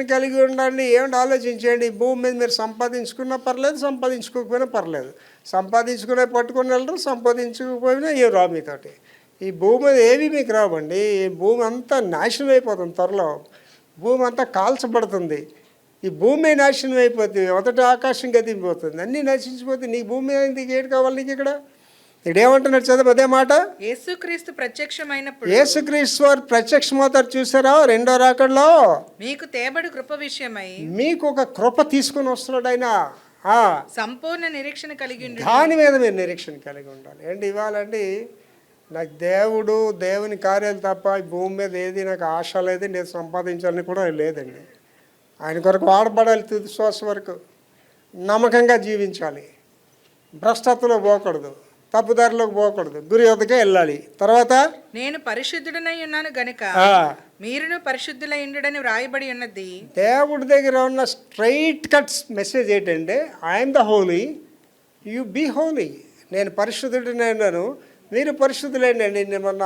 కలిగి ఉండండి. ఏమిటి ఆలోచించండి, భూమి మీద మీరు సంపాదించుకున్నా పర్లేదు, సంపాదించుకోకపోయినా పర్లేదు. సంపాదించుకునే పట్టుకుని వెళ్ళరు, సంపాదించుకోకపోయినా ఏం రావు మీతోటి. ఈ భూమి మీద ఏవి మీకు రావండి. ఈ భూమి అంతా నాశనం అయిపోతుంది, త్వరలో భూమి అంతా కాల్చబడుతుంది. ఈ భూమి నాశనం అయిపోతుంది, మొదటి ఆకాశం గతిపోతుంది, అన్నీ నశించిపోతుంది. నీకు భూమి మీద ఏడు కావాలి నీకు? ఇక్కడ ఇక్కడేమంటున్నాడు చదువు అదే మాట. యేసుక్రీస్తు వారు ప్రత్యక్షమవుతారు. చూసారా, 2వ రాకడలో మీకు తేబడు కృప విషయమై మీకు ఒక కృప తీసుకొని వస్తున్నాడు ఆయన. సంపూర్ణ నిరీక్షణ కలిగి దాని మీద మీరు నిరీక్షణ కలిగి ఉండాలి. ఏంటి ఇవ్వాలండి, నాకు దేవుని కార్యాలు తప్ప ఈ భూమి మీద ఏది నాకు ఆశ లేదు, నేను సంపాదించాలని కూడా లేదండి. ఆయన కొరకు వాడబడాలి, తుది శ్వాస వరకు నమ్మకంగా జీవించాలి, భ్రష్టత్వంలో పోకూడదు, తప్పుదారిలోకి పోకూడదు, గురి వద్దకే వెళ్ళాలి. తర్వాత నేను పరిశుద్ధుడనై ఉన్నాను గనుక మీరును పరిశుద్ధులై ఉండుడని వ్రాయబడి ఉన్నది. దేవుడి దగ్గర ఉన్న స్ట్రైట్ కట్స్ మెసేజ్ ఏంటంటే I am the holy, you be holy. నేను పరిశుద్ధుడినై ఉన్నాను, మీరు పరిశుద్ధులైనండి. మొన్న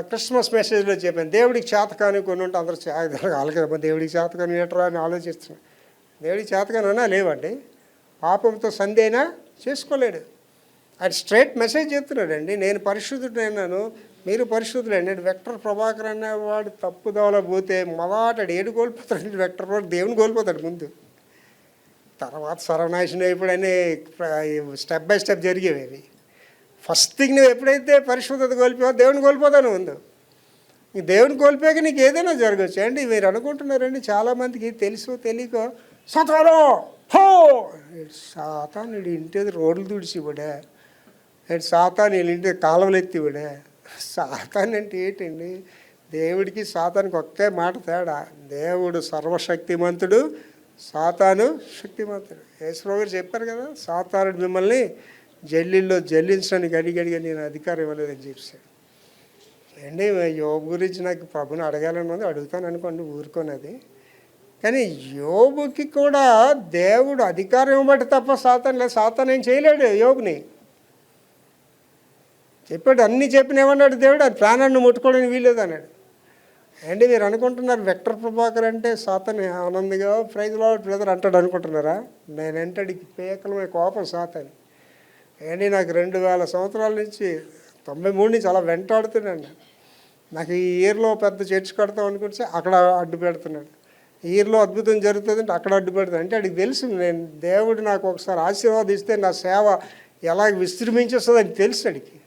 క్రిస్మస్ మెసేజ్లో చెప్పాను, దేవుడికి చేతకాని కొన్ని ఉంటే అందరూ అలాగే దేవుడికి చేతకాని ఏటరా అని ఆలోచిస్తున్నాను. దేవుడికి చేతకాని అన్నా లేవండి. పాపంతో సంధి అయినా చేసుకోలేడు. ఆయన స్ట్రైట్ మెసేజ్ చెప్తున్నాడండి, నేను పరిశుద్ధుడైనాను, మీరు పరిశుద్ధులండి. వెక్టర్ ప్రభాకర్ అనేవాడు తప్పుదోవలో పోతే మొదట ఏడు కోల్పోతాడు. వెక్టర్ ప్రభాకర్ దేవుని కోల్పోతాడు ముందు, తర్వాత సర్వనాశనం ఎప్పుడైనా స్టెప్ బై స్టెప్ జరిగేవి అవి. ఫస్ట్ థింగ్ నువ్వు ఎప్పుడైతే పరిశుద్ధత కోల్పోయావో దేవుని కోల్పోతాను ముందు. ఈ దేవుని కోల్పోయాక నీకు ఏదైనా జరగచ్చు అండి. మీరు అనుకుంటున్నారండి, చాలామందికి తెలుసు తెలియక సాతాను హో సాతానుడు ఇంటి రోడ్లు తుడిచివాడే, సాతాను వీళ్ళ ఇంటి కాలువలు ఎత్తివాడే. సాతాన్ అంటే ఏంటండి? దేవుడికి సాతానికి ఒకే మాట తేడా. దేవుడు సర్వశక్తిమంతుడు, సాతాను శక్తిమంతుడు. యేసుప్రభువు గారు చెప్పారు కదా, సాతానుడు మిమ్మల్ని జల్లిల్లో జల్లించడానికి అడిగడిగా నేను అధికారం ఇవ్వలేదని చెప్పాను అండి. యోబు గురించి నాకు ప్రభుని అడగాలని ఉంది, అడుగుతాను అనుకోండి, ఊరుకోనది. కానీ యోబుకి కూడా దేవుడు అధికారం ఇవ్వబట్టి తప్ప సాతాను లేదు. సాతాను ఏం చేయలేడు యోబుని. చెప్పాడు, అన్నీ చెప్పిన ఏమన్నాడు దేవుడు, అది ప్రాణాన్ని ముట్టుకోవడానికి వీల్లేదు అన్నాడు. అండి మీరు అనుకుంటున్నారు వెక్టర్ ప్రభాకర్ అంటే సాతాను ఆనందంగా ప్రైజ్ లార్డ్ బ్రదర్ అంటాడు అనుకుంటున్నారా? నేనంటే అడిగి పేకలమే కోపం సాతాను. అండి నాకు 2000 సంవత్సరాల నుంచి 93 నుంచి అలా వెంటాడుతున్నాడు. నాకు ఈ ఇయర్లో పెద్ద చర్చ్ కడతాం అనుకుంటే అక్కడ అడ్డు పెడుతున్నాడు, ఈ ఇయర్లో అద్భుతం జరుగుతుందంటే అక్కడ అడ్డు పెడుతుంది. అంటే అడిగి తెలుసు, నేను దేవుడు నాకు ఒకసారి ఆశీర్వాదిస్తే నా సేవ ఎలా విస్తృమించేస్తుందని తెలుసు అడిగి.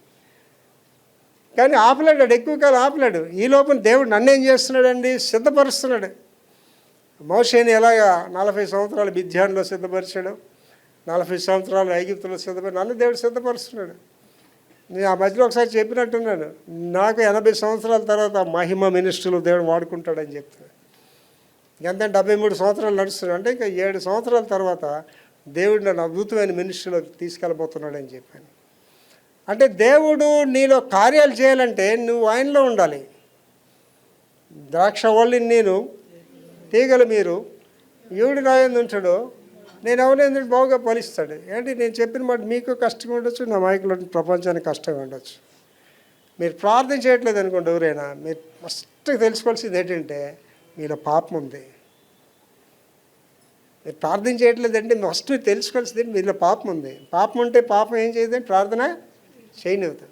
కానీ ఆపలేడు, అడు ఎక్కువ కాలం ఆపలేడు. ఈ లోపల దేవుడు నన్ను ఏం చేస్తున్నాడండి, సిద్ధపరుస్తున్నాడు. మోషేని ఎలాగా 40 సంవత్సరాలు మిద్యాన్లో సిద్ధపరిచాడు, 40 సంవత్సరాలు ఐగుప్తులో సిద్ధపడి నన్ను దేవుడు సిద్ధపరుస్తున్నాడు. నేను ఆ మధ్యలో ఒకసారి చెప్పినట్టున్నాను, నాకు 80 సంవత్సరాల తర్వాత మహిమ మినిస్ట్రీలో దేవుడు వాడుకుంటాడని చెప్తున్నాడు. ఎంత 73 సంవత్సరాలు నడుస్తున్నాడు అంటే ఇంకా 7 సంవత్సరాల తర్వాత దేవుడు నన్ను అద్భుతమైన మినిస్ట్రీలోకి తీసుకెళ్ళబోతున్నాడని చెప్పాను. అంటే దేవుడు నీలో కార్యాలు చేయాలంటే నువ్వు ఆయనలో ఉండాలి. ద్రాక్ష వల్లిని నేను, తీగలు మీరు, ఎవడు నా యందు ఉంటాడో నేను ఎవరైనా బాగా ఫలిస్తాడు. ఏంటి నేను చెప్పిన మాట మీకు కష్టంగా ఉండొచ్చు, నా మైకులో ప్రపంచానికి కష్టంగా ఉండొచ్చు. మీరు ప్రార్థన చేయట్లేదు అనుకోండి, ఎవరైనా మీరు ఫస్ట్ తెలుసుకోవాల్సింది ఏంటంటే మీలో పాపం ఉంది. మీరు ప్రార్థన చేయట్లేదంటే ఫస్ట్ మీరు తెలుసుకోవాల్సింది మీలో పాపం ఉంది. పాపం ఉంటే పాపం ఏం చేయదండి, ప్రార్థన చేయనివ్వదు.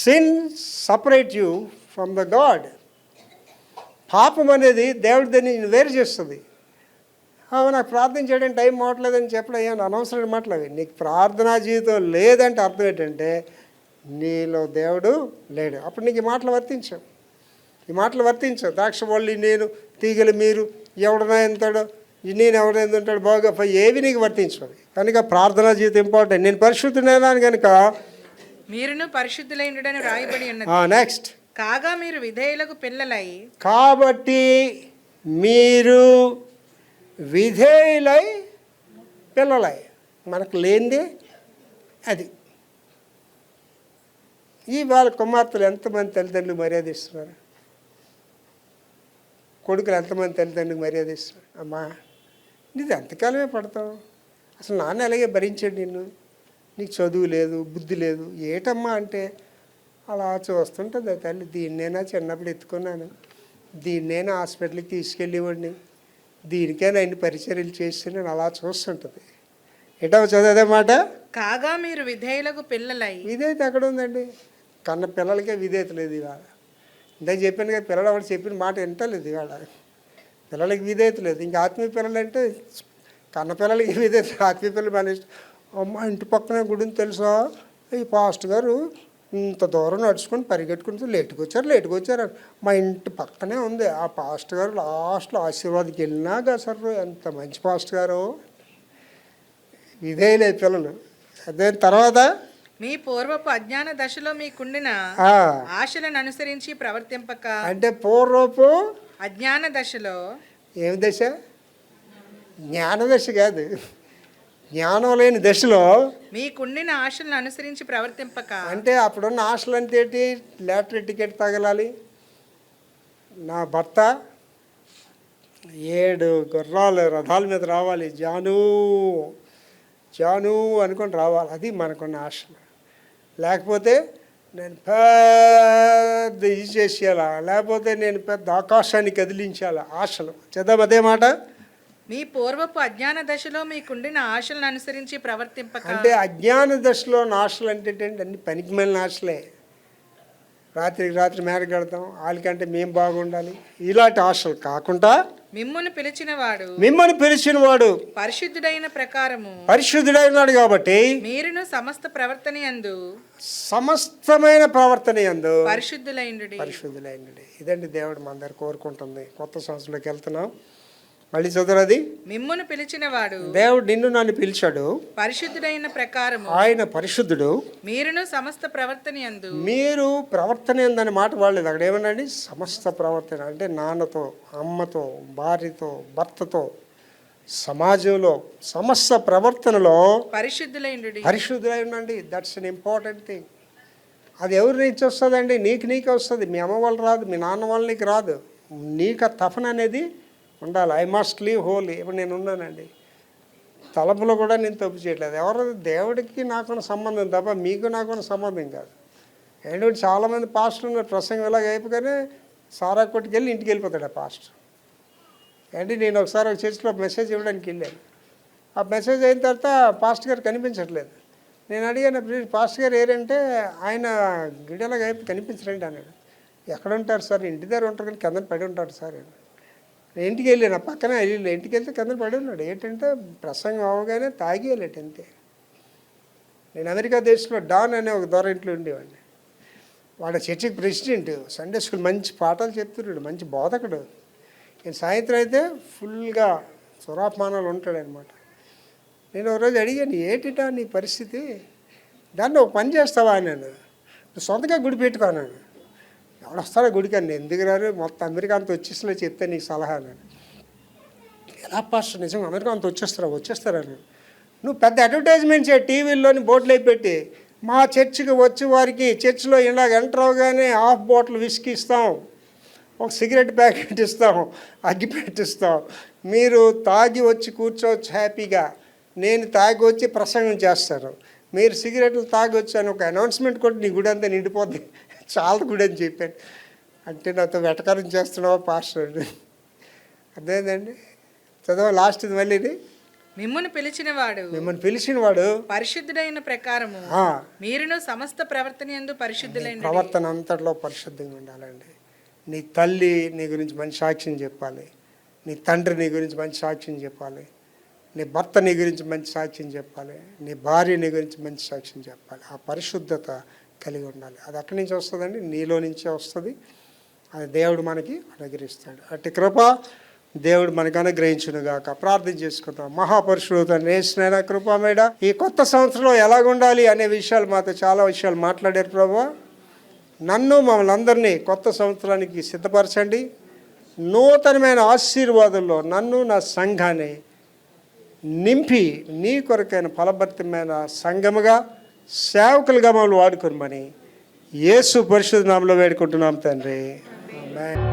Sin separate you from the God. పాపం అనేది దేవుడి దాన్ని వేరు చేస్తుంది. నాకు ప్రార్థన చేయడానికి టైం అవ్వట్లేదని చెప్పడం ఏమన్నా అనవసరమైన మాటలు అవి. నీకు ప్రార్థనా జీవితం లేదంటే అర్థం ఏంటంటే నీలో దేవుడు లేడు. అప్పుడు నీకు ఈ మాటలు వర్తించవు, ఈ మాటలు వర్తించవు. ద్రాక్ష వల్లి నేను, తీగలు మీరు, ఎవడనా ఎంతాడో నేను ఎవడైనా ఉంటాడు బాగా ఏవి నీకు వర్తించవు. కనుక ప్రార్థనా జీవితం ఇంపార్టెంట్. నేను పరిశుద్ధుడైనాను కనుక మీరును పరిశుద్ధులైనడని రాయబడి ఉన్నది. నెక్స్ట్, కాగా మీరు విధేయులకు పిల్లలై, కాబట్టి మీరు విధేయులై పిల్లలై. మనకు లేనిదే అది. ఇవాళ కుమార్తెలు ఎంతమంది తల్లిదండ్రులు మర్యాద ఇస్తున్నారు, కొడుకులు ఎంతమంది తల్లిదండ్రులకు మర్యాద ఇస్తున్నారు. అమ్మా నీది ఎంతకాలమే పడతావు, అసలు నాన్న అలాగే భరించాడు నిన్ను, నీకు చదువు లేదు బుద్ధి లేదు ఏటమ్మా అంటే అలా చూస్తుంటుంది తల్లి. దీన్నైనా చిన్నప్పుడు ఎత్తుకున్నాను, దీన్నైనా హాస్పిటల్కి తీసుకెళ్ళేవాడిని, దీనికైనా అన్ని పరిచర్యలు చేసి నేను అలా చూస్తుంటుంది. ఎటో చదివే మాట, కాగా మీరు విధేయులకు పిల్లలై. విధేయత ఎక్కడ ఉందండి? కన్న పిల్లలకే విధేయత లేదు ఇవాళ. ఇందాక చెప్పాను కదా, పిల్లలు వాడు చెప్పిన మాట వింటలేదు ఇవాళ. పిల్లలకి విధేయత లేదు. ఇంకా ఆత్మీయ పిల్లలు అంటే కన్న పిల్లలకి విధేయత, ఆత్మీయ పిల్లలు మన ఇష్టం. అమ్మ ఇంటి పక్కనే గుడిని తెలుసా, ఈ పాస్ట్ గారు ఇంత దూరం నడుచుకొని పరిగెట్టుకుంటూ లేటుకు వచ్చారు. మా ఇంటి పక్కనే ఉంది ఆ పాస్ట్ గారు, లాస్ట్లో ఆశీర్వాదకి వెళ్ళినాక సార్ ఎంత మంచి పాస్ట్ గారు. ఇదే లేదు పిల్లలు. అదే తర్వాత మీ పూర్వపు అజ్ఞాన దశలో మీకుండిన ఆశలను అనుసరించి ప్రవర్తింపక. అంటే పూర్వపు అజ్ఞాన దశలో, ఏమి దశ? జ్ఞాన దశ కాదు, జ్ఞానం లేని దశలో మీకుండిన ఆశలను అనుసరించి ప్రవర్తింపక. అంటే అప్పుడున్న ఆశలు అంతేంటి? లాటరీ టికెట్ తగలాలి, నా భర్త 7 గుర్రాలు రథాల మీద రావాలి, జాను జాను అనుకొని రావాలి. అది మనకున్న ఆశలు. లేకపోతే నేను పెద్ద ఇది చేసేయాలా, లేకపోతే నేను పెద్ద ఆకాశాన్ని కదిలించాలా, ఆశలు. చదవం అదే మాట. మీ పూర్వపు అజ్ఞాన దశలో మీకుండిన ఆశలను అనుసరించి ప్రవర్తింపక. అంటే అజ్ఞాన దశలో ఆశలు అంటే ఏంటి? అన్ని పనికి మాలిన ఆశలే. రాత్రికి రాత్రి మేర కడతాం, వాళ్ళకంటే మేము బాగుండాలి, ఇలాంటి ఆశలు కాకుండా మిమ్మును పిలిచినవాడు మిమ్మల్ని పిలిచినవాడు పరిశుద్ధుడైన ప్రకారము పరిశుద్ధుడైనాడు కాబట్టి మీరును సమస్త ప్రవర్తన యందు సమస్తమైన ప్రవర్తన యందు పరిశుద్ధులైండుడి. పరిశుద్ధులైనది. ఇదండి దేవుడు మన దగ్గర కోరుకుంటుంది. కొత్త సంవత్సరంలోకి వెళ్తున్నాం. మళ్ళీ చదువురది. మిమ్మును పిలిచినవాడు దేవుడు నిన్ను నన్ను పిలిచాడు, పరిశుద్ధుడైన ప్రకారము ఆయన పరిశుద్ధుడు. మీరును సమస్త ప్రవర్తన యందు. మీరు ప్రవర్తన ఏందని మాట వాడలేదు అక్కడ. ఏమన్నాండి? సమస్త ప్రవర్తన అంటే నాన్నతో, అమ్మతో, భార్యతో, భర్తతో, సమాజంలో సమస్త ప్రవర్తనలో పరిశుద్ధులైండుడి. పరిశుద్ధులై ఉండండి. That's an important thing. అది ఎవరి నుంచి వస్తుందండి? నీకే వస్తుంది. మీ అమ్మ వాళ్ళు రాదు, మీ నాన్న వాళ్ళ నీకు రాదు. నీకు ఆ తపన అనేది ఉండాలి. I must live holy. ఇప్పుడు నేను ఉన్నానండి, తలపులో కూడా నేను తప్పు చేయట్లేదు. ఎవరు? దేవుడికి నాకున్న సంబంధం తప్ప మీకు నాకున్న సంబంధం కాదు. ఏంటంటే చాలామంది పాస్టర్ ఉన్నారు, ప్రసంగం ఇలాగ అయిపోగానే సారా కొట్టుకెళ్ళి ఇంటికి వెళ్ళిపోతాడు ఆ పాస్టర్. ఏంటి, నేను ఒకసారి ఒక చర్చిలో మెసేజ్ ఇవ్వడానికి వెళ్ళాను. ఆ మెసేజ్ అయిన తర్వాత పాస్టర్ గారు కనిపించట్లేదు. నేను అడిగాను, పాస్టర్ గారు ఏరంటే ఆయన గిడెలాగా అయిపోయి కనిపించరండి అన్నాడు. ఎక్కడ ఉంటారు సార్? ఇంటి దగ్గర ఉంటారు కానీ కింద పడి ఉంటాడు సార్. నేను ఇంటికి వెళ్ళాను, ఆ పక్కనే వెళ్ళి ఇంటికి వెళ్తే కింద పడి ఉన్నాడు. ఏంటంటే ప్రసంగం అవగానే తాగి వెళ్ళాడు అంతే. నేను అమెరికా దేశంలో డాన్ అనే ఒక దొర ఇంట్లో ఉండేవాడిని. వాడు చర్చికి ప్రెసిడెంట్, సండే స్కూల్ మంచి పాఠాలు చెప్తున్నాడు, మంచి బోధకుడు. నేను సాయంత్రం అయితే ఫుల్గా సురాపానాలు ఉంటాడనమాట. నేను ఒకరోజు అడిగాను, ఏంటిటా నీ పరిస్థితి? దాన్ని ఒక పని చేస్తావా అన్నాను. నువ్వు సొంతగా గుడి పెట్టుకున్నాను. ఎవడు వస్తాడో గుడికి అండి, ఎందుకు రారు? మొత్తం అమెరికా అంత వచ్చేసిలో చెప్తే నీకు సలహా అన్నాను. ఎలా పాస్టర్ నిజంగా అమెరికా అంత వచ్చేస్తారని? నువ్వు పెద్ద అడ్వర్టైజ్మెంట్ చేయి, టీవీల్లోని బోర్డులు అయిపెట్టి, మా చర్చికి వచ్చే వారికి చర్చిలో ఇలాగ ఎంటర్ అవగానే హాఫ్ బాటిల్ విస్కీ ఇస్తాం, ఒక సిగరెట్ ప్యాకెట్ ఇస్తాం, అగ్గిపెట్టి ఇస్తాం, మీరు తాగి వచ్చి కూర్చోవచ్చు హ్యాపీగా, నేను తాగి వచ్చి ప్రసంగం చేస్తాను, మీరు సిగరెట్లు తాగి వచ్చాను ఒక అనౌన్స్మెంట్ కూడా నీ గుడి అంతా నిండిపోద్ది, చాలా గుడి అని చెప్పాను. అంటే నాతో వెటకారం చేస్తున్నావా పాస్టర్? అదేందండి చదవ లాస్ట్ ఇది మళ్ళీ ఇది. మిమ్మును పిలిచిన వాడు పరిశుద్ధుడైన ప్రకారము మీరును సమస్త ప్రవర్తన యందు పరిశుద్ధులైన. ప్రవర్తన అంతట్లో పరిశుద్ధంగా ఉండాలండి. నీ తల్లి నీ గురించి మంచి సాక్ష్యం చెప్పాలి, నీ తండ్రి నీ గురించి మంచి సాక్ష్యం చెప్పాలి, నీ భర్త నీ గురించి మంచి సాక్ష్యం చెప్పాలి, నీ భార్య నీ గురించి మంచి సాక్ష్యం చెప్పాలి. ఆ పరిశుద్ధత కలిగి ఉండాలి. అది ఎక్కడి నుంచి వస్తుందండి? నీలో నుంచే వస్తుంది. అది దేవుడు మనకి అనుగ్రహిస్తాడు. అట్టి కృప దేవుడు మనకు అనుగ్రహించునుగాక. ప్రార్థన చేసుకుందాం. మహాపరిశుద్ధ నేసిన కృప మేడ ఈ కొత్త సంవత్సరంలో ఎలాగుండాలి అనే విషయాలు మాతో చాలా విషయాలు మాట్లాడారు ప్రభువా. నన్ను మమ్మల్ని అందరినీ కొత్త సంవత్సరానికి సిద్ధపరచండి. నూతనమైన ఆశీర్వాదంలో నన్ను నా సంఘాన్ని నింపి నీ కొరకైన ఫలభరితమైన సంఘముగా సేవకులుగా మమ్మల్ని వాడుకోమని యేసు పరిశుద్ధ నామములో వేడుకుంటున్నాం తండ్రి. ఆమేన్.